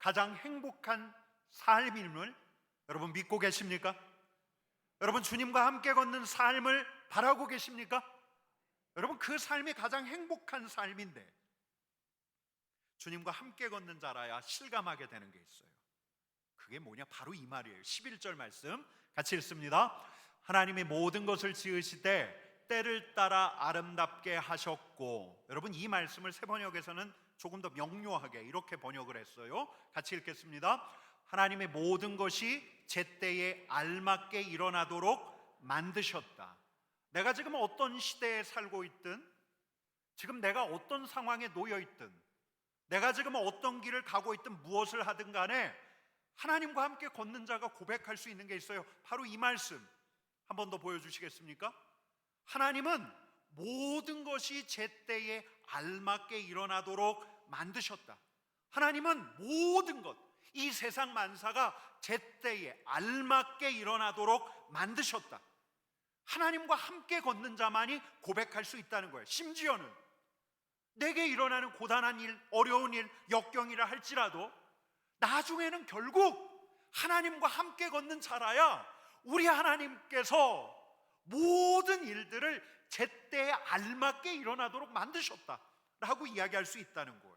가장 행복한 삶임을 여러분 믿고 계십니까? 여러분, 주님과 함께 걷는 삶을 바라고 계십니까? 여러분, 그 삶이 가장 행복한 삶인데 주님과 함께 걷는 자라야 실감하게 되는 게 있어요. 그게 뭐냐? 바로 이 말이에요. 11절 말씀 같이 읽습니다. 하나님이 모든 것을 지으시되 때를 따라 아름답게 하셨고. 여러분, 이 말씀을 새 번역에서는 조금 더 명료하게 이렇게 번역을 했어요. 같이 읽겠습니다. 하나님의 모든 것이 제때에 알맞게 일어나도록 만드셨다. 내가 지금 어떤 시대에 살고 있든, 지금 내가 어떤 상황에 놓여 있든, 내가 지금 어떤 길을 가고 있든, 무엇을 하든 간에 하나님과 함께 걷는 자가 고백할 수 있는 게 있어요. 바로 이 말씀 한 번 더 보여주시겠습니까? 하나님은 모든 것이 제때에 알맞게 일어나도록 만드셨다. 하나님은 모든 것, 이 세상 만사가 제때에 알맞게 일어나도록 만드셨다. 하나님과 함께 걷는 자만이 고백할 수 있다는 거예요. 심지어는 내게 일어나는 고단한 일, 어려운 일, 역경이라 할지라도 나중에는 결국 하나님과 함께 걷는 자라야 우리 하나님께서 모든 일들을 제때에 알맞게 일어나도록 만드셨다라고 이야기할 수 있다는 거예요.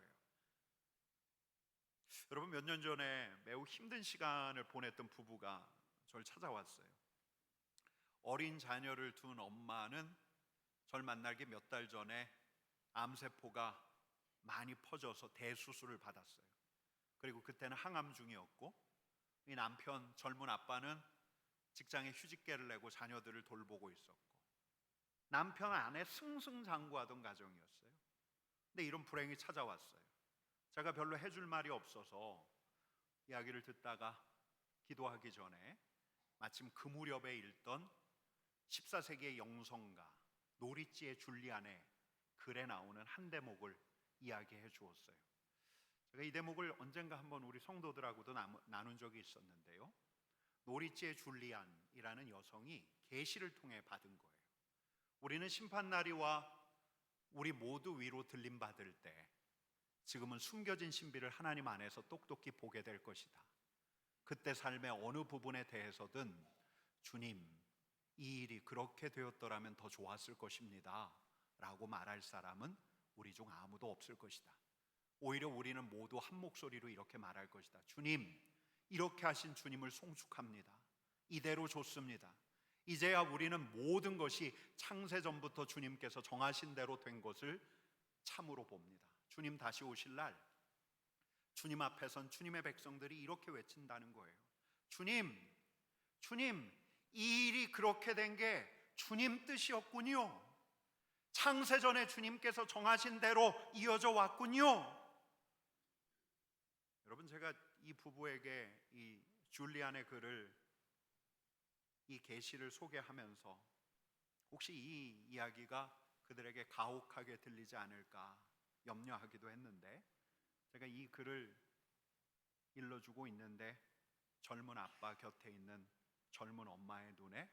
여러분, 몇 년 전에 매우 힘든 시간을 보냈던 부부가 저를 찾아왔어요. 어린 자녀를 둔 엄마는 저를 만나기 몇 달 전에 암세포가 많이 퍼져서 대수술을 받았어요. 그리고 그때는 항암 중이었고, 이 남편 젊은 아빠는 직장에 휴직계를 내고 자녀들을 돌보고 있었고, 남편 안에 승승장구하던 가정이었어요. 근데 이런 불행이 찾아왔어요. 제가 별로 해줄 말이 없어서 이야기를 듣다가 기도하기 전에 마침 그 무렵에 읽던 14세기의 영성가 노리지의 줄리안의 글에 나오는 한 대목을 이야기해 주었어요. 제가 이 대목을 언젠가 한번 우리 성도들하고도 나눈 적이 있었는데요. 노리지의 줄리안이라는 여성이 계시를 통해 받은 거예요. 우리는 심판날이와 우리 모두 위로 들림받을 때 지금은 숨겨진 신비를 하나님 안에서 똑똑히 보게 될 것이다. 그때 삶의 어느 부분에 대해서든 주님, 이 일이 그렇게 되었더라면 더 좋았을 것입니다 라고 말할 사람은 우리 중 아무도 없을 것이다. 오히려 우리는 모두 한 목소리로 이렇게 말할 것이다. 주님, 이렇게 하신 주님을 송축합니다. 이대로 좋습니다. 이제야 우리는 모든 것이 창세전부터 주님께서 정하신 대로 된 것을 참으로 봅니다. 주님 다시 오실 날 주님 앞에 선 주님의 백성들이 이렇게 외친다는 거예요. 주님, 주님, 이 일이 그렇게 된 게 주님 뜻이었군요. 창세전에 주님께서 정하신 대로 이어져 왔군요. 여러분, 제가 이 부부에게 이 줄리안의 글을, 이 계시를 소개하면서 혹시 이 이야기가 그들에게 가혹하게 들리지 않을까 염려하기도 했는데, 제가 이 글을 일러주고 있는데 젊은 아빠 곁에 있는 젊은 엄마의 눈에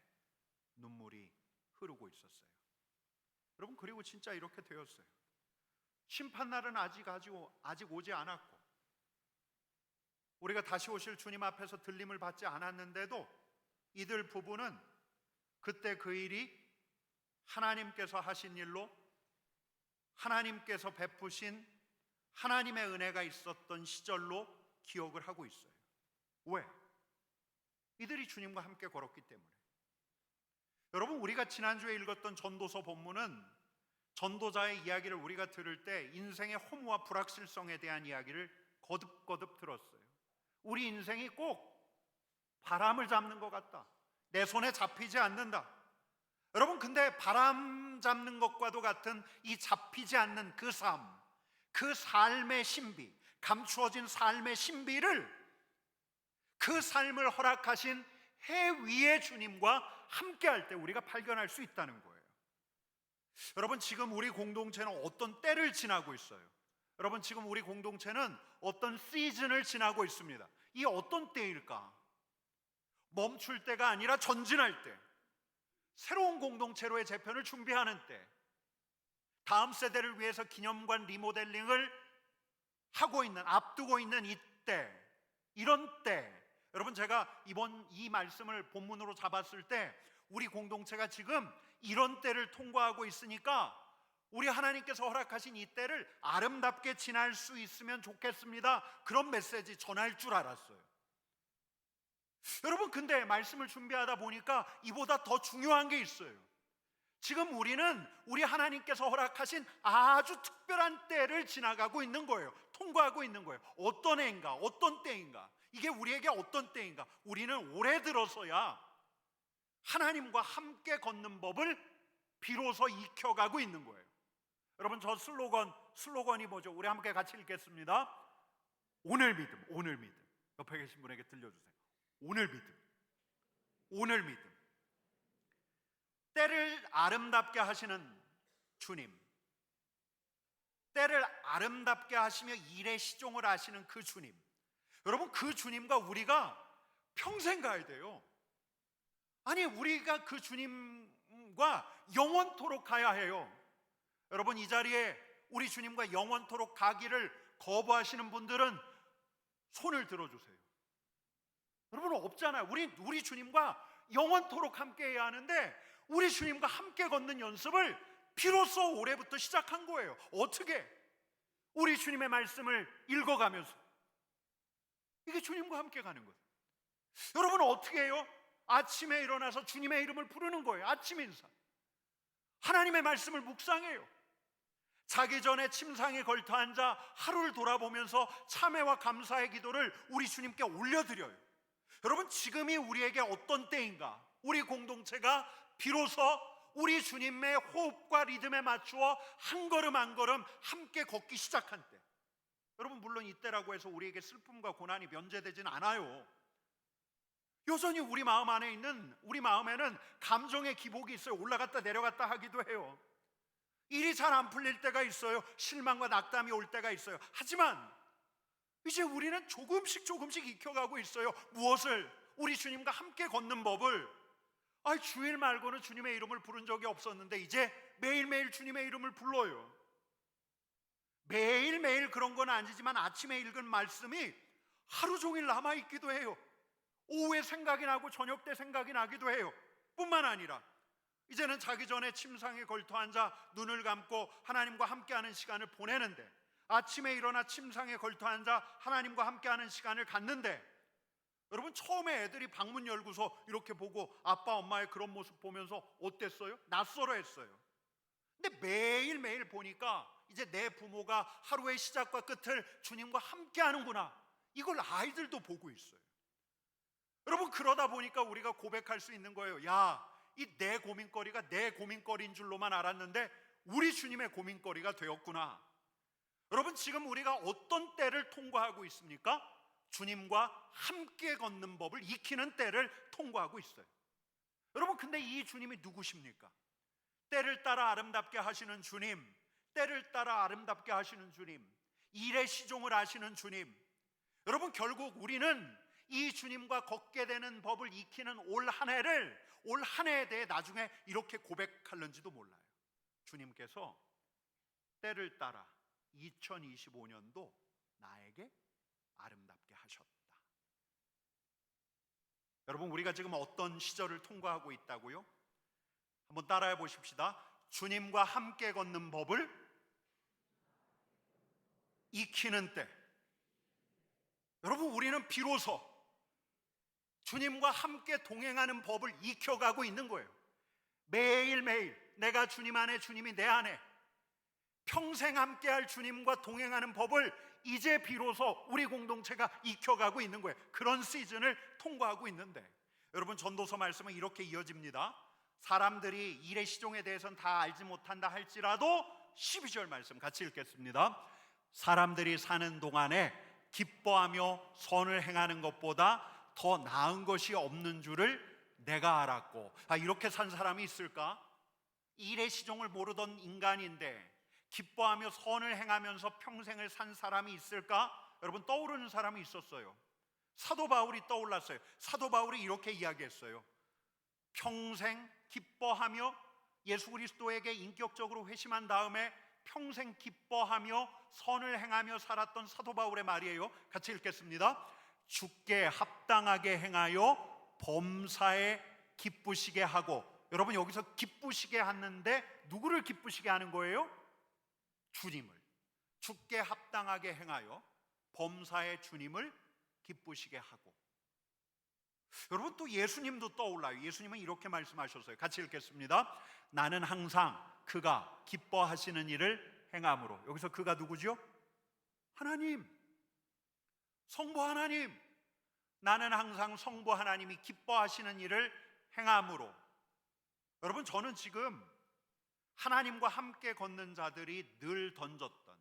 눈물이 흐르고 있었어요. 여러분, 그리고 진짜 이렇게 되었어요. 심판날은 아직 오지 않았고, 우리가 다시 오실 주님 앞에서 들림을 받지 않았는데도 이들 부부는 그때 그 일이 하나님께서 하신 일로, 하나님께서 베푸신 하나님의 은혜가 있었던 시절로 기억을 하고 있어요. 왜? 이들이 주님과 함께 걸었기 때문에. 여러분, 우리가 지난주에 읽었던 전도서 본문은 전도자의 이야기를 우리가 들을 때 인생의 허무와 불확실성에 대한 이야기를 거듭거듭 들었어요. 우리 인생이 꼭 바람을 잡는 것 같다. 내 손에 잡히지 않는다. 여러분, 근데 바람 잡는 것과도 같은 이 잡히지 않는 그 삶, 그 삶의 신비, 감추어진 삶의 신비를 그 삶을 허락하신 해 위의 주님과 함께할 때 우리가 발견할 수 있다는 거예요. 여러분, 지금 우리 공동체는 어떤 때를 지나고 있어요. 여러분, 지금 우리 공동체는 어떤 시즌을 지나고 있습니다. 이 어떤 때일까? 멈출 때가 아니라 전진할 때, 새로운 공동체로의 재편을 준비하는 때, 다음 세대를 위해서 기념관 리모델링을 하고 있는, 앞두고 있는 이때, 이런 때, 여러분, 제가 이번 이 말씀을 본문으로 잡았을 때 우리 공동체가 지금 이런 때를 통과하고 있으니까 우리 하나님께서 허락하신 이 때를 아름답게 지날 수 있으면 좋겠습니다. 그런 메시지 전할 줄 알았어요. 여러분, 근데 말씀을 준비하다 보니까 이보다 더 중요한 게 있어요. 지금 우리는 우리 하나님께서 허락하신 아주 특별한 때를 지나가고 있는 거예요. 통과하고 있는 거예요. 어떤 해인가? 어떤 때인가? 이게 우리에게 어떤 때인가? 우리는 올해 들어서야 하나님과 함께 걷는 법을 비로소 익혀가고 있는 거예요. 여러분, 저 슬로건이 뭐죠? 우리 함께 같이 읽겠습니다. 오늘 믿음, 오늘 믿음. 옆에 계신 분에게 들려주세요. 오늘 믿음, 오늘 믿음. 때를 아름답게 하시는 주님, 때를 아름답게 하시며 일의 시종을 하시는 그 주님, 여러분, 그 주님과 우리가 평생 가야 돼요. 아니, 우리가 그 주님과 영원토록 가야 해요. 여러분, 이 자리에 우리 주님과 영원토록 가기를 거부하시는 분들은 손을 들어주세요. 여러분, 없잖아요. 우리 주님과 영원토록 함께 해야 하는데 우리 주님과 함께 걷는 연습을 비로소 올해부터 시작한 거예요. 어떻게? 우리 주님의 말씀을 읽어가면서. 이게 주님과 함께 가는 거예요. 여러분, 어떻게 해요? 아침에 일어나서 주님의 이름을 부르는 거예요. 아침 인사. 하나님의 말씀을 묵상해요. 자기 전에 침상에 걸터 앉아 하루를 돌아보면서 참회와 감사의 기도를 우리 주님께 올려드려요. 여러분, 지금이 우리에게 어떤 때인가? 우리 공동체가 비로소 우리 주님의 호흡과 리듬에 맞추어 한 걸음 한 걸음 함께 걷기 시작한 때. 여러분, 물론 이때라고 해서 우리에게 슬픔과 고난이 면제되지는 않아요. 여전히 우리 마음에는 감정의 기복이 있어요. 올라갔다 내려갔다 하기도 해요. 일이 잘 안 풀릴 때가 있어요. 실망과 낙담이 올 때가 있어요. 하지만 이제 우리는 조금씩 익혀가고 있어요. 무엇을? 우리 주님과 함께 걷는 법을. 주일 말고는 주님의 이름을 부른 적이 없었는데 이제 매일매일 주님의 이름을 불러요. 매일매일 그런 건 아니지만 아침에 읽은 말씀이 하루 종일 남아있기도 해요. 오후에 생각이 나고 저녁 때 생각이 나기도 해요. 뿐만 아니라 이제는 자기 전에 침상에 걸터 앉아 눈을 감고 하나님과 함께하는 시간을 보내는데, 아침에 일어나 침상에 걸터 앉아 하나님과 함께하는 시간을 갖는데, 여러분, 처음에 애들이 방문 열고서 이렇게 보고 아빠 엄마의 그런 모습 보면서 어땠어요? 낯설어 했어요. 근데 매일매일 보니까 이제 내 부모가 하루의 시작과 끝을 주님과 함께 하는구나, 이걸 아이들도 보고 있어요. 여러분, 그러다 보니까 우리가 고백할 수 있는 거예요. 야, 이 내 고민거리가 내 고민거리인 줄로만 알았는데 우리 주님의 고민거리가 되었구나. 여러분, 지금 우리가 어떤 때를 통과하고 있습니까? 주님과 함께 걷는 법을 익히는 때를 통과하고 있어요. 여러분, 근데 이 주님이 누구십니까? 때를 따라 아름답게 하시는 주님, 때를 따라 아름답게 하시는 주님, 일의 시종을 하시는 주님. 여러분, 결국 우리는 이 주님과 걷게 되는 법을 익히는 올 한 해에 대해 나중에 이렇게 고백할는지도 몰라요. 주님께서 때를 따라 2025년도 나에게 아름답게 하셨다. 여러분, 우리가 지금 어떤 시절을 통과하고 있다고요? 한번 따라해 보십시다. 주님과 함께 걷는 법을 익히는 때, 여러분 우리는 비로소 주님과 함께 동행하는 법을 익혀가고 있는 거예요. 매일매일 내가 주님 안에, 주님이 내 안에, 평생 함께할 주님과 동행하는 법을 이제 비로소 우리 공동체가 익혀가고 있는 거예요. 그런 시즌을 통과하고 있는데, 여러분 전도서 말씀은 이렇게 이어집니다. 사람들이 일의 시종에 대해서는 다 알지 못한다 할지라도 12절 말씀 같이 읽겠습니다. 사람들이 사는 동안에 기뻐하며 선을 행하는 것보다 더 나은 것이 없는 줄을 내가 알았고. 이렇게 산 사람이 있을까? 일의 시종을 모르던 인간인데 기뻐하며 선을 행하면서 평생을 산 사람이 있을까? 여러분 떠오르는 사람이 있었어요. 사도 바울이 떠올랐어요. 사도 바울이 이렇게 이야기했어요. 평생 기뻐하며 예수 그리스도에게 인격적으로 회심한 다음에 평생 기뻐하며 선을 행하며 살았던 사도 바울의 말이에요. 같이 읽겠습니다. 주께 합당하게 행하여 범사에 기쁘시게 하고. 여러분 여기서 기쁘시게 하는데 누구를 기쁘시게 하는 거예요? 주님을. 주께 합당하게 행하여 범사에 주님을 기쁘시게 하고. 여러분 또 예수님도 떠올라요. 예수님은 이렇게 말씀하셨어요. 같이 읽겠습니다. 나는 항상 그가 기뻐하시는 일을 행함으로. 여기서 그가 누구죠? 하나님, 성부 하나님. 나는 항상 성부 하나님이 기뻐하시는 일을 행함으로. 여러분 저는 지금 하나님과 함께 걷는 자들이 늘 던졌던,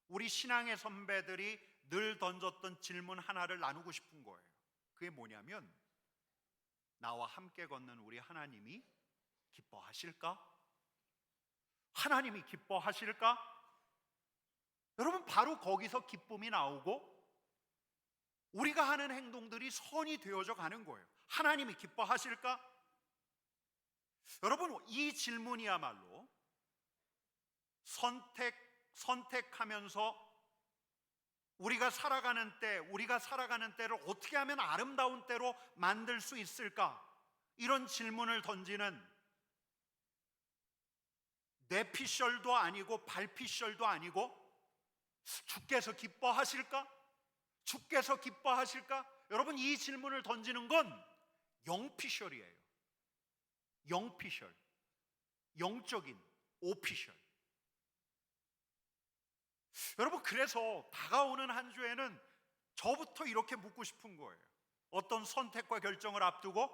우리 신앙의 선배들이 늘 던졌던 질문 하나를 나누고 싶은 거예요. 그게 뭐냐면, 나와 함께 걷는 우리 하나님이 기뻐하실까? 하나님이 기뻐하실까? 여러분 바로 거기서 기쁨이 나오고 우리가 하는 행동들이 선이 되어져 가는 거예요. 하나님이 기뻐하실까? 여러분 이 질문이야말로 선택하면서 우리가 살아가는 때를 어떻게 하면 아름다운 때로 만들 수 있을까? 이런 질문을 던지는 뇌피셜도 아니고 발피셜도 아니고, 주께서 기뻐하실까? 주께서 기뻐하실까? 여러분 이 질문을 던지는 건 영피셜이에요. 영피셜, 영적인 오피셜. 여러분 그래서 다가오는 한 주에는 저부터 이렇게 묻고 싶은 거예요. 어떤 선택과 결정을 앞두고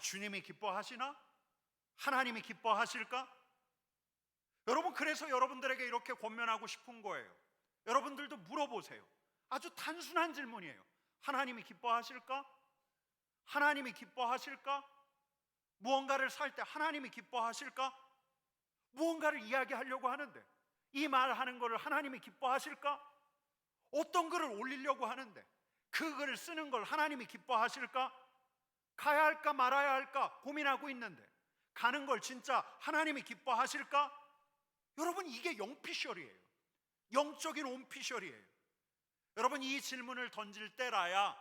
주님이 기뻐하시나? 하나님이 기뻐하실까? 여러분 그래서 여러분들에게 이렇게 권면하고 싶은 거예요. 여러분들도 물어보세요. 아주 단순한 질문이에요. 하나님이 기뻐하실까? 하나님이 기뻐하실까? 무언가를 살 때 하나님이 기뻐하실까? 무언가를 이야기하려고 하는데 이 말하는 것을 하나님이 기뻐하실까? 어떤 글을 올리려고 하는데 그 글을 쓰는 걸 하나님이 기뻐하실까? 가야 할까 말아야 할까 고민하고 있는데 가는 걸 진짜 하나님이 기뻐하실까? 여러분 이게 영피셜이에요. 영적인 온피셜이에요. 여러분 이 질문을 던질 때라야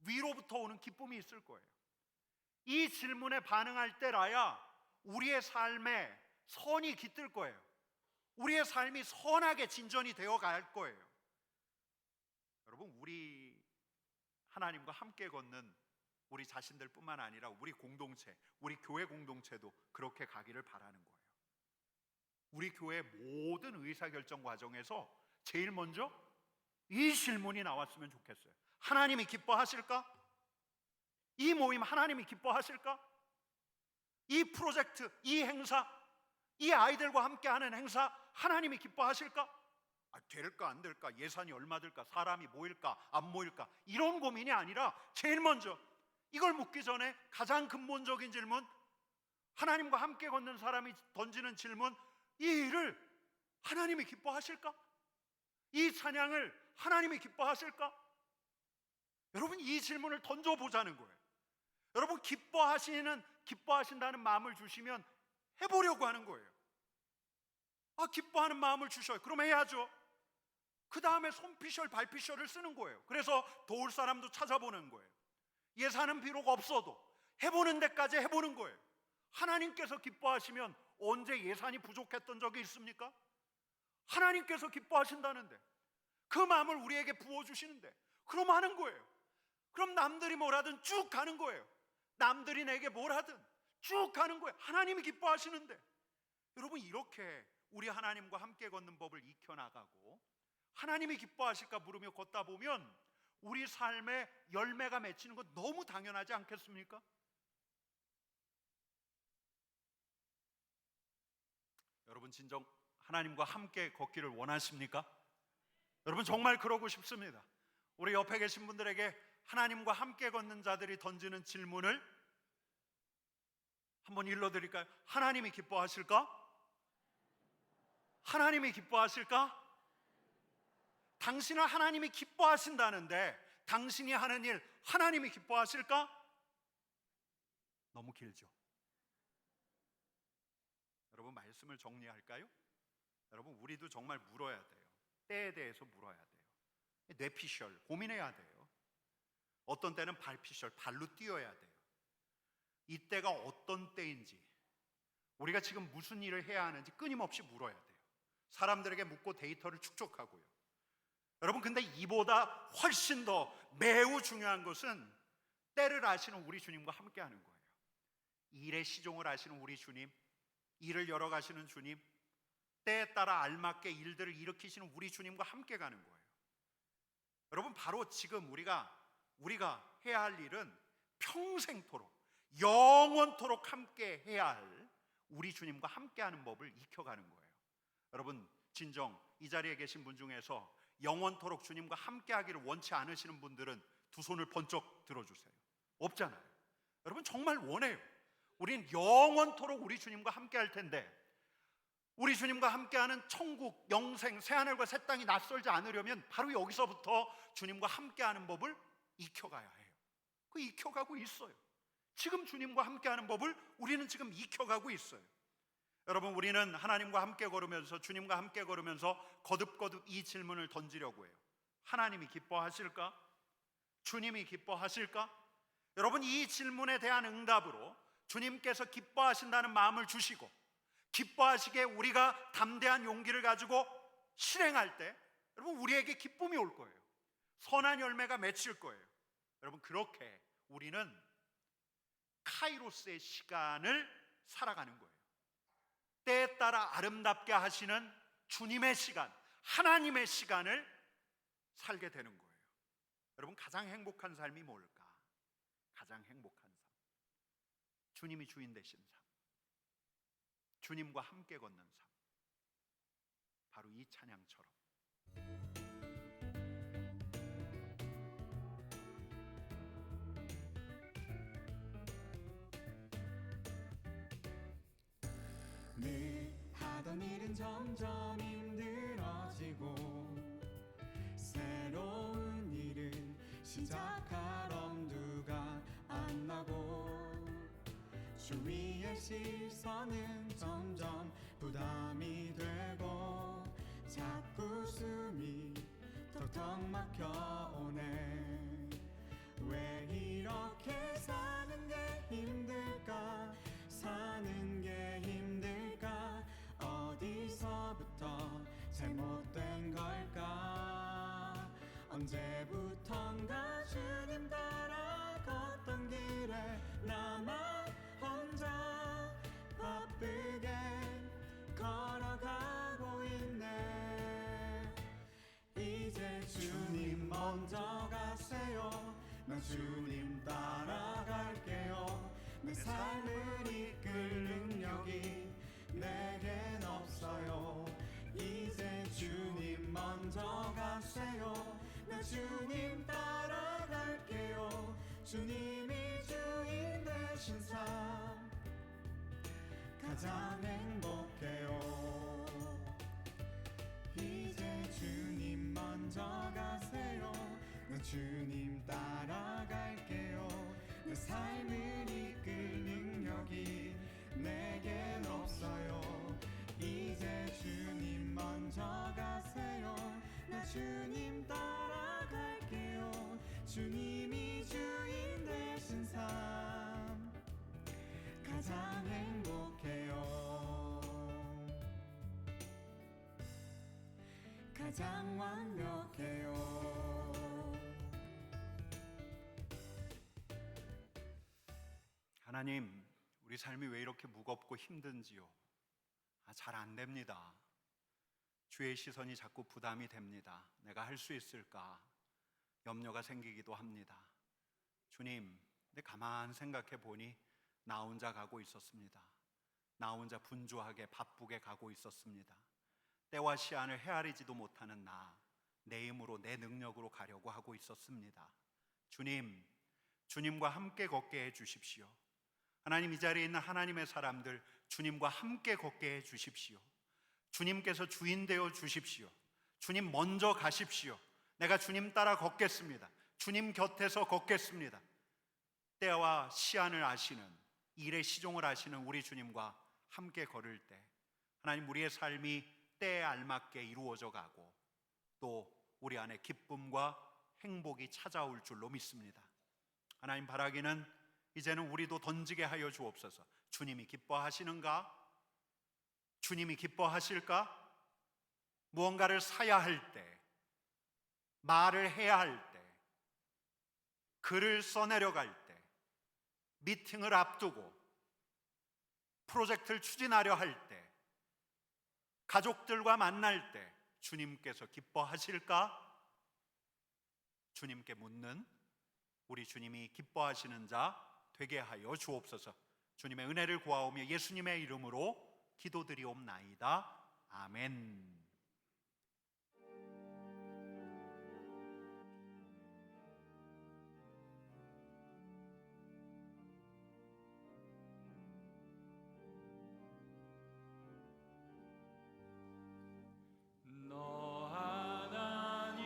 위로부터 오는 기쁨이 있을 거예요. 이 질문에 반응할 때라야 우리의 삶에 선이 깃들 거예요. 우리의 삶이 선하게 진전이 되어 갈 거예요. 여러분 우리 하나님과 함께 걷는 우리 자신들뿐만 아니라 우리 공동체, 우리 교회 공동체도 그렇게 가기를 바라는 거예요. 우리 교회 모든 의사결정 과정에서 제일 먼저 이 질문이 나왔으면 좋겠어요. 하나님이 기뻐하실까? 이 모임 하나님이 기뻐하실까? 이 프로젝트, 이 행사, 이 아이들과 함께하는 행사 하나님이 기뻐하실까? 될까 안 될까? 예산이 얼마 들까? 사람이 모일까 안 모일까? 이런 고민이 아니라 제일 먼저 이걸 묻기 전에 가장 근본적인 질문, 하나님과 함께 걷는 사람이 던지는 질문, 이 일을 하나님이 기뻐하실까? 이 찬양을 하나님이 기뻐하실까? 여러분 이 질문을 던져보자는 거예요. 여러분 기뻐하신다는 마음을 주시면 해보려고 하는 거예요. 기뻐하는 마음을 주셔요. 그럼 해야죠. 그 다음에 손피셜 발피셜을 쓰는 거예요. 그래서 도울 사람도 찾아보는 거예요. 예산은 비록 없어도 해보는 데까지 해보는 거예요. 하나님께서 기뻐하시면 언제 예산이 부족했던 적이 있습니까? 하나님께서 기뻐하신다는데 그 마음을 우리에게 부어주시는데 그럼 하는 거예요. 그럼 남들이 뭘 하든 쭉 가는 거예요. 남들이 내게 뭘 하든 쭉 가는 거예요. 하나님이 기뻐하시는데. 여러분, 이렇게 우리 하나님과 함께 걷는 법을 익혀나가고 하나님이 기뻐하실까 물으며 걷다 보면 우리 삶에 열매가 맺히는 건 너무 당연하지 않겠습니까? 여러분, 진정 하나님과 함께 걷기를 원하십니까? 여러분, 정말 그러고 싶습니다. 우리 옆에 계신 분들에게 하나님과 함께 걷는 자들이 던지는 질문을 한번 일러드릴까요? 하나님이 기뻐하실까? 하나님이 기뻐하실까? 당신을 하나님이 기뻐하신다는데 당신이 하는 일 하나님이 기뻐하실까? 너무 길죠. 여러분, 말씀을 정리할까요? 여러분, 우리도 정말 물어야 돼요. 때에 대해서 물어야 돼요. 뇌피셜 고민해야 돼요. 어떤 때는 발피셜 발로 뛰어야 돼요. 이때가 어떤 때인지, 우리가 지금 무슨 일을 해야 하는지 끊임없이 물어야 돼요. 사람들에게 묻고 데이터를 축적하고요. 여러분, 근데 이보다 훨씬 더 매우 중요한 것은 때를 아시는 우리 주님과 함께 하는 거예요. 일의 시종을 아시는 우리 주님, 일을 열어가시는 주님, 때에 따라 알맞게 일들을 일으키시는 우리 주님과 함께 가는 거예요. 여러분, 바로 지금 우리가 해야 할 일은 평생토록 영원토록 함께 해야 할 우리 주님과 함께 하는 법을 익혀가는 거예요. 여러분, 진정 이 자리에 계신 분 중에서 영원토록 주님과 함께 하기를 원치 않으시는 분들은 두 손을 번쩍 들어주세요. 없잖아요. 여러분, 정말 원해요. 우린 영원토록 우리 주님과 함께 할 텐데, 우리 주님과 함께하는 천국, 영생, 새하늘과 새 땅이 낯설지 않으려면 바로 여기서부터 주님과 함께하는 법을 익혀가야 해요. 그 익혀가고 있어요. 지금 주님과 함께하는 법을 우리는 지금 익혀가고 있어요. 여러분, 우리는 하나님과 함께 걸으면서, 주님과 함께 걸으면서 거듭거듭 이 질문을 던지려고 해요. 하나님이 기뻐하실까? 주님이 기뻐하실까? 여러분, 이 질문에 대한 응답으로 주님께서 기뻐하신다는 마음을 주시고 기뻐하시기에 우리가 담대한 용기를 가지고 실행할 때 여러분, 우리에게 기쁨이 올 거예요. 선한 열매가 맺힐 거예요. 여러분, 그렇게 우리는 카이로스의 시간을 살아가는 거예요. 때에 따라 아름답게 하시는 주님의 시간, 하나님의 시간을 살게 되는 거예요. 여러분, 가장 행복한 삶이 뭘까? 가장 행복한 삶, 주님이 주인 되신 삶, 주님과 함께 걷는 삶, 바로 이 찬양처럼 늘 하던 일은 점점 힘들어지고 새로운 일은 시작할 엄두가 안 나고 주위의 시선은 점점 부담이 되고 자꾸 숨이 턱턱 막혀오네. 왜 이렇게 사는 게 힘들까? 사는 게 힘들까? 어디서부터 잘못된 걸까? 언제부턴가 주님 따라 걷던 길에 나만 혼자 바쁘게 걸어가고 있네. 이제 주님 먼저 가세요. 난 주님 따라갈게요. 내 삶을 이끌 능력이 내겐 없어요. 이제 주님 먼저 가세요. 나 주님 따라갈게요. 주님이 주인 되신 삶 가장 행복해요. 이제 주님 먼저 가세요. 나 주님 따라갈게요. 내 삶을 이끌 능력이 내겐 없어요. 이제 주님 먼저 가세요. 나 주님 따라갈게요. 주님이 주인 되신 삶 가장 행복해요. 가장 완벽해요. 하나님, 우리 삶이 왜 이렇게 무겁고 힘든지요? 잘 안 됩니다. 주의 시선이 자꾸 부담이 됩니다. 내가 할 수 있을까? 염려가 생기기도 합니다. 주님, 근데 가만 생각해 보니 나 혼자 가고 있었습니다. 나 혼자 분주하게 바쁘게 가고 있었습니다. 때와 시한을 헤아리지도 못하는 내 힘으로 내 능력으로 가려고 하고 있었습니다. 주님, 주님과 함께 걷게 해 주십시오. 하나님, 이 자리에 있는 하나님의 사람들 주님과 함께 걷게 해 주십시오. 주님께서 주인 되어 주십시오. 주님 먼저 가십시오. 내가 주님 따라 걷겠습니다. 주님 곁에서 걷겠습니다. 때와 시한을 아시는, 일의 시종을 아시는 우리 주님과 함께 걸을 때 하나님, 우리의 삶이 때에 알맞게 이루어져 가고 또 우리 안에 기쁨과 행복이 찾아올 줄로 믿습니다. 하나님, 바라기는 이제는 우리도 던지게 하여 주옵소서. 주님이 기뻐하시는가? 주님이 기뻐하실까? 무언가를 사야 할 때, 말을 해야 할 때, 글을 써내려갈 때, 미팅을 앞두고 프로젝트를 추진하려 할 때, 가족들과 만날 때 주님께서 기뻐하실까? 주님께 묻는 우리 주님이 기뻐하시는 자 되게 하여 주옵소서. 주님의 은혜를 구하오며 예수님의 이름으로 기도드리옵나이다. 아멘. 너 하나님께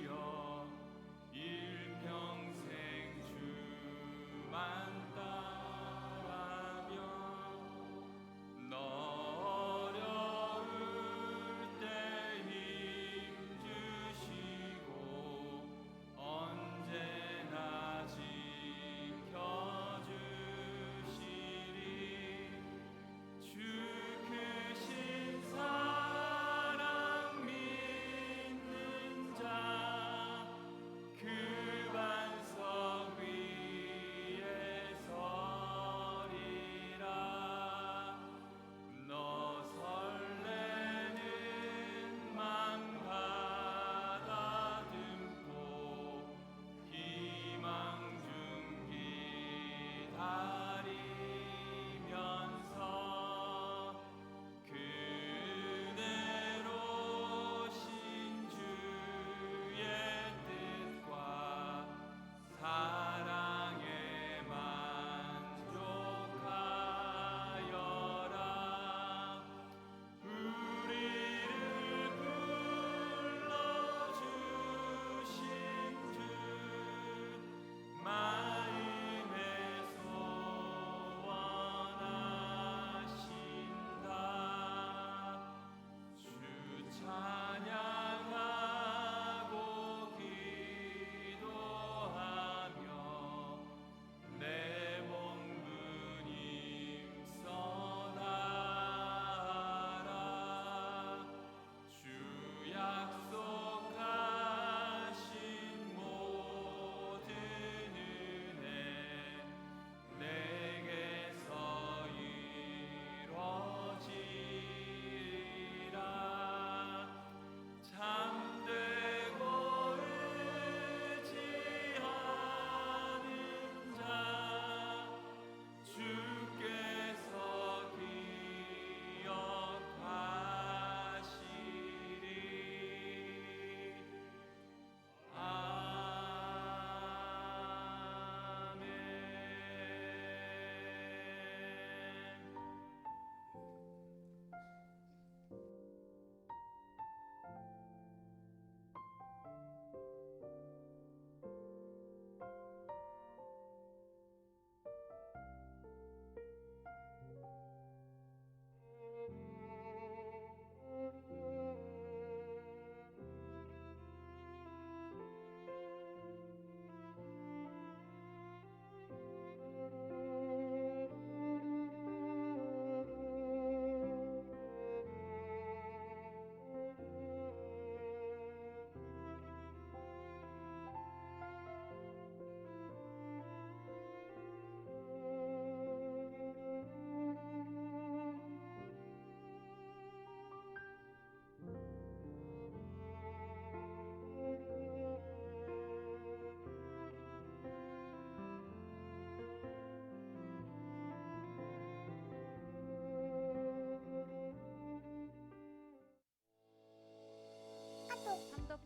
이끌리어 일평생 주만 따라며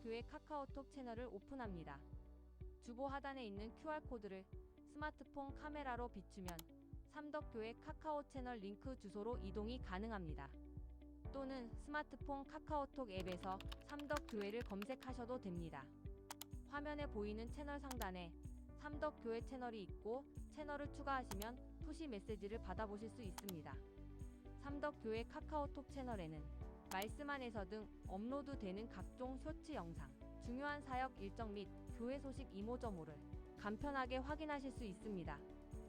삼덕교회 카카오톡 채널을 오픈합니다. 주보 하단에 있는 QR코드를 스마트폰 카메라로 비추면 삼덕교회 카카오 채널 링크 주소로 이동이 가능합니다. 또는 스마트폰 카카오톡 앱에서 삼덕교회를 검색하셔도 됩니다. 화면에 보이는 채널 상단에 삼덕교회 채널이 있고 채널을 추가하시면 푸시 메시지를 받아보실 수 있습니다. 삼덕교회 카카오톡 채널에는 말씀 안에서 등 업로드되는 각종 쇼츠 영상, 중요한 사역 일정 및 교회 소식 이모저모를 간편하게 확인하실 수 있습니다.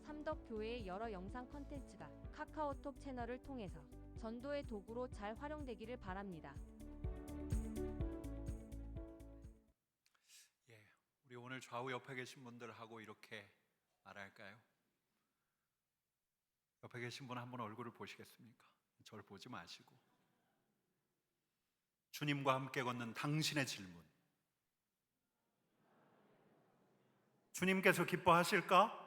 삼덕교회의 여러 영상 컨텐츠가 카카오톡 채널을 통해서 전도의 도구로 잘 활용되기를 바랍니다. 예, 우리 오늘 좌우 옆에 계신 분들하고 이렇게 말할까요? 옆에 계신 분 한 번 얼굴을 보시겠습니까? 저를 보지 마시고 주님과 함께 걷는 당신의 질문, 주님께서 기뻐하실까?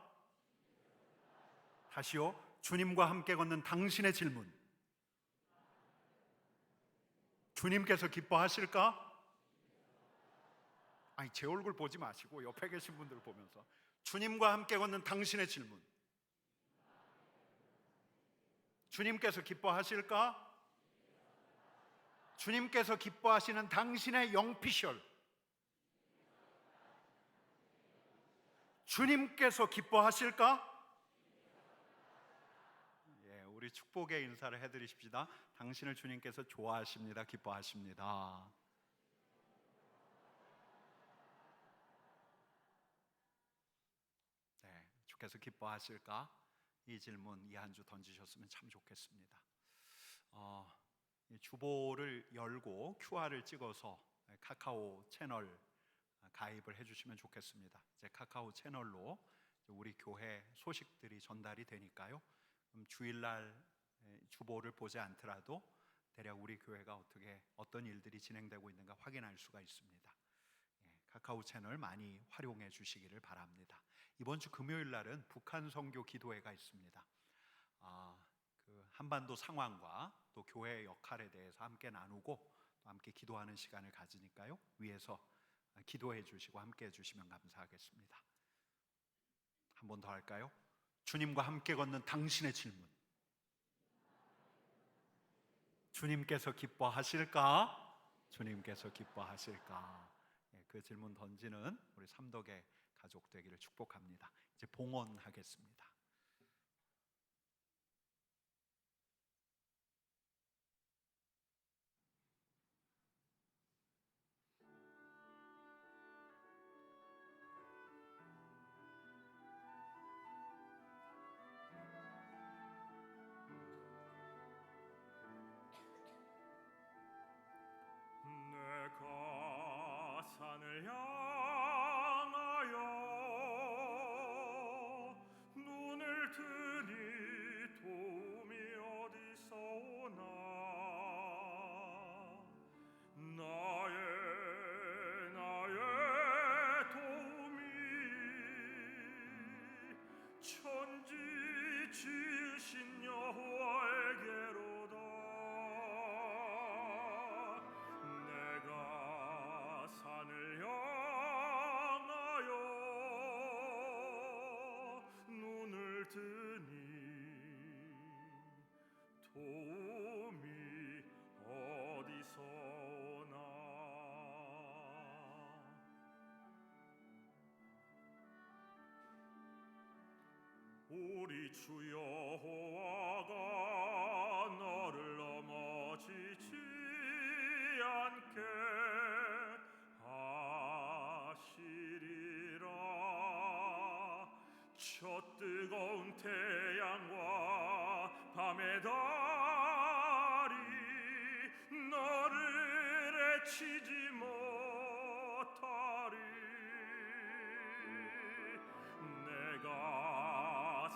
다시요. 주님과 함께 걷는 당신의 질문, 주님께서 기뻐하실까? 아니, 제 얼굴 보지 마시고 옆에 계신 분들 보면서 주님과 함께 걷는 당신의 질문, 주님께서 기뻐하실까? 주님께서 기뻐하시는 당신의 영피셜, 주님께서 기뻐하실까? 예, 우리 축복의 인사를 해드리십시다. 당신을 주님께서 좋아하십니다. 기뻐하십니다. 네, 주께서 기뻐하실까? 이 질문 이 한 주 던지셨으면 참 좋겠습니다. 이 주보를 열고 QR을 찍어서 카카오 채널 가입을 해주시면 좋겠습니다. 이제 카카오 채널로 우리 교회 소식들이 전달이 되니까요. 주일날 주보를 보지 않더라도 대략 우리 교회가 어떤 일들이 진행되고 있는가 확인할 수가 있습니다. 카카오 채널 많이 활용해 주시기를 바랍니다. 이번 주 금요일 날은 북한 선교 기도회가 있습니다. 그 한반도 상황과 또 교회의 역할에 대해서 함께 나누고 또 함께 기도하는 시간을 가지니까요. 위에서 기도해 주시고 함께 해 주시면 감사하겠습니다. 한 번 더 할까요? 주님과 함께 걷는 당신의 질문, 주님께서 기뻐하실까? 주님께서 기뻐하실까? 그 질문 던지는 우리 삼덕의 가족 되기를 축복합니다. 이제 봉헌하겠습니다. 내가 산을 향하여 눈을 드니 도움이 어디서 오나. 나의 도움이 천지 지으신 여호와에게로다. 내가 산을 향하여 눈을 드니 도움이 어디서 오나. 우리 주 여호와가 너를 넘어지지 않게 하시리라. 저 뜨거운 태양과 밤의 달이 너를 해치지 못하리. 내가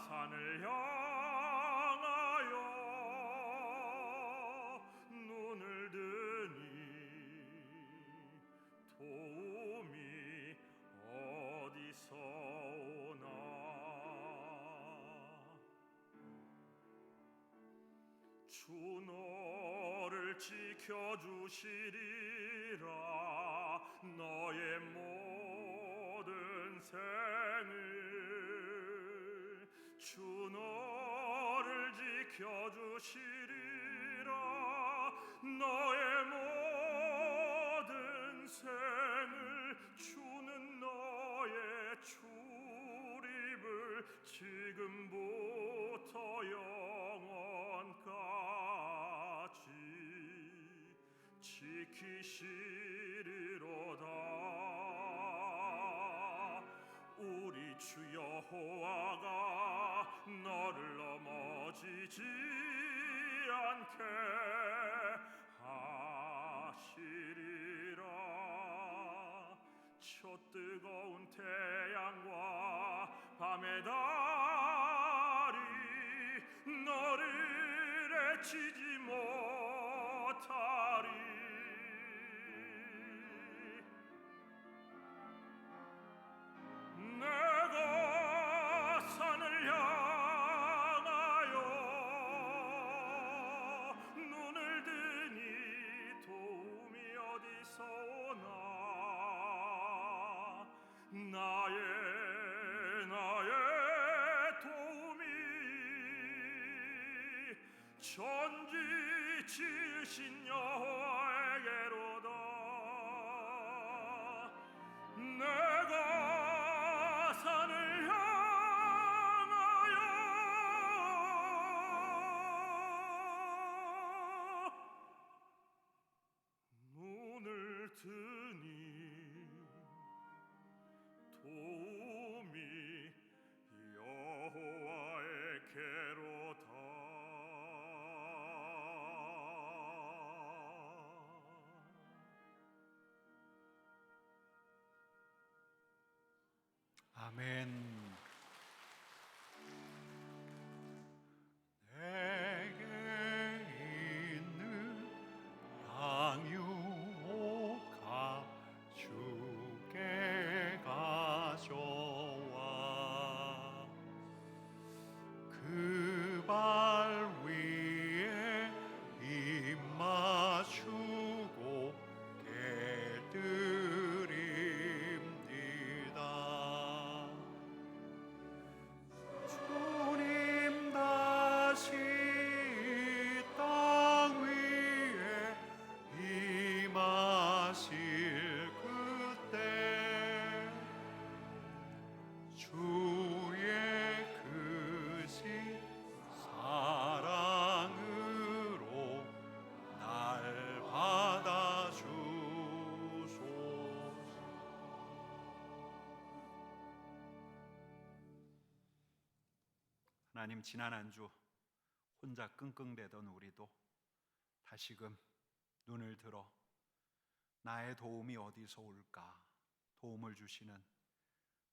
산을 향하여 눈을 드니 도움이 어디서 오나. 주 너를 지켜주시리라. 너의 모든 생을 주 너를 지켜주시리라. 너의 모든 생을 주는 너의 출입을 지금부터 영원까지 지키시리로다. 우리 주 여호와가 너를 넘어지지 않게 하시리라. 저 뜨거운 태양과 밤의 달이 너를 해치지 못하리. 내가 산을 향하여 눈을 드니 도움이 어디서 오나. 나의 도움이 전지 지으신 여호와에게로다. 내가 산을 향하여 눈을 드니 도움이 여호와에게로다. 아멘. 내게 있는 양육가 주께 가져와. 그 발 위에 입 맞추고 깨드립니다. 주님 다시 땅 위에 임하실 그때 주의 크신 사랑으로 날 받아주소서. 하나님, 지난 한 주 혼자 끙끙대던 우리도 다시금 눈을 들어 나의 도움이 어디서 올까 도움을 주시는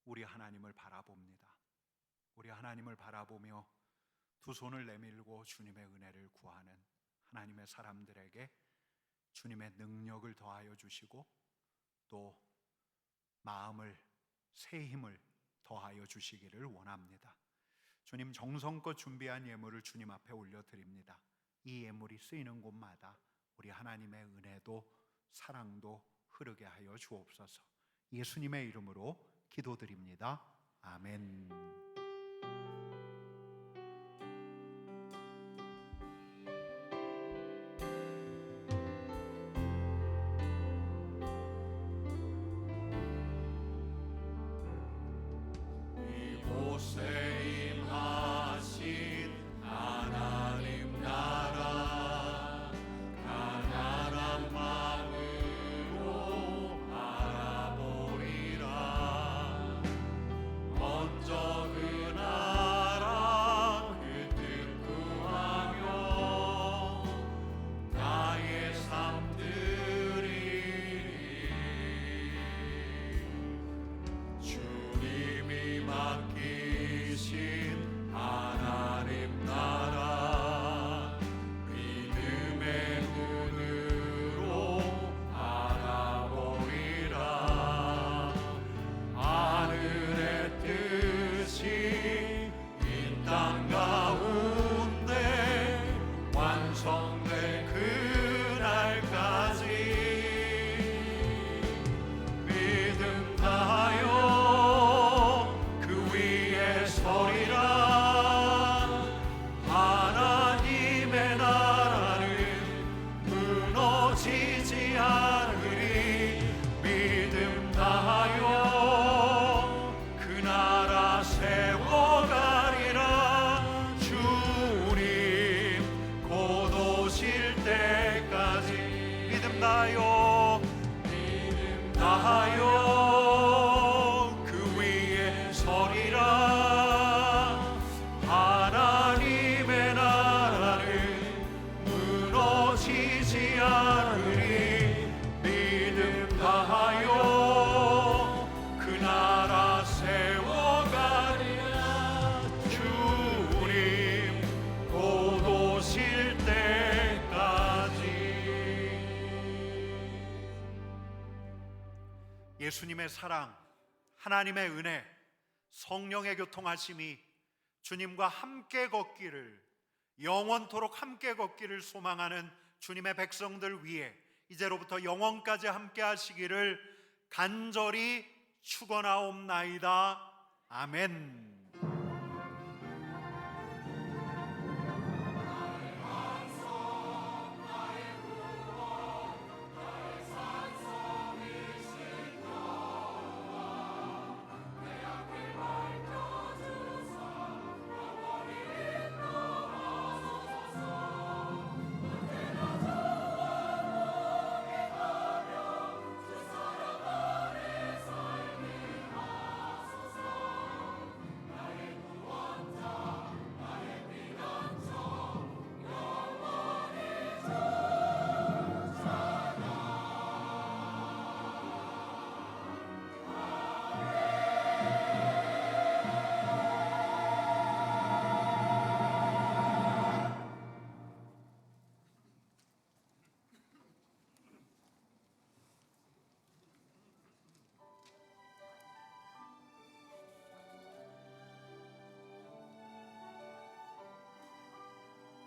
우리 하나님을 바라봅니다. 우리 하나님을 바라보며 두 손을 내밀고 주님의 은혜를 구하는 하나님의 사람들에게 주님의 능력을 더하여 주시고 또 마음을 새 힘을 더하여 주시기를 원합니다. 주님, 정성껏 준비한 예물을 주님 앞에 올려드립니다. 이 예물이 쓰이는 곳마다 우리 하나님의 은혜도 사랑도 흐르게 하여 주옵소서. 예수님의 이름으로 기도드립니다. 아멘. 이곳에 임하신 하나님 나라 가난한 마음으로 바라보리라. 먼저 그 나라 그 뜻 구하며 나의 삶 드리리. 주님이 맡기신 하나님 나라 믿음의 눈으로 바라보리라. 하늘의 뜻이 이 땅 가운데 완성될 그날까지 다하여 그 위에 서리라. 하나님의 나라는 무너지지 않으리. 믿음 다하여 그 나라 세워가리라. 주님 곧 오실 때까지. 예수님의 사랑, 하나님의 은혜, 성령의 교통하심이 주님과 함께 걷기를, 영원토록 함께 걷기를 소망하는 주님의 백성들 위해 이제로부터 영원까지 함께 하시기를 간절히 축원하옵나이다. 아멘.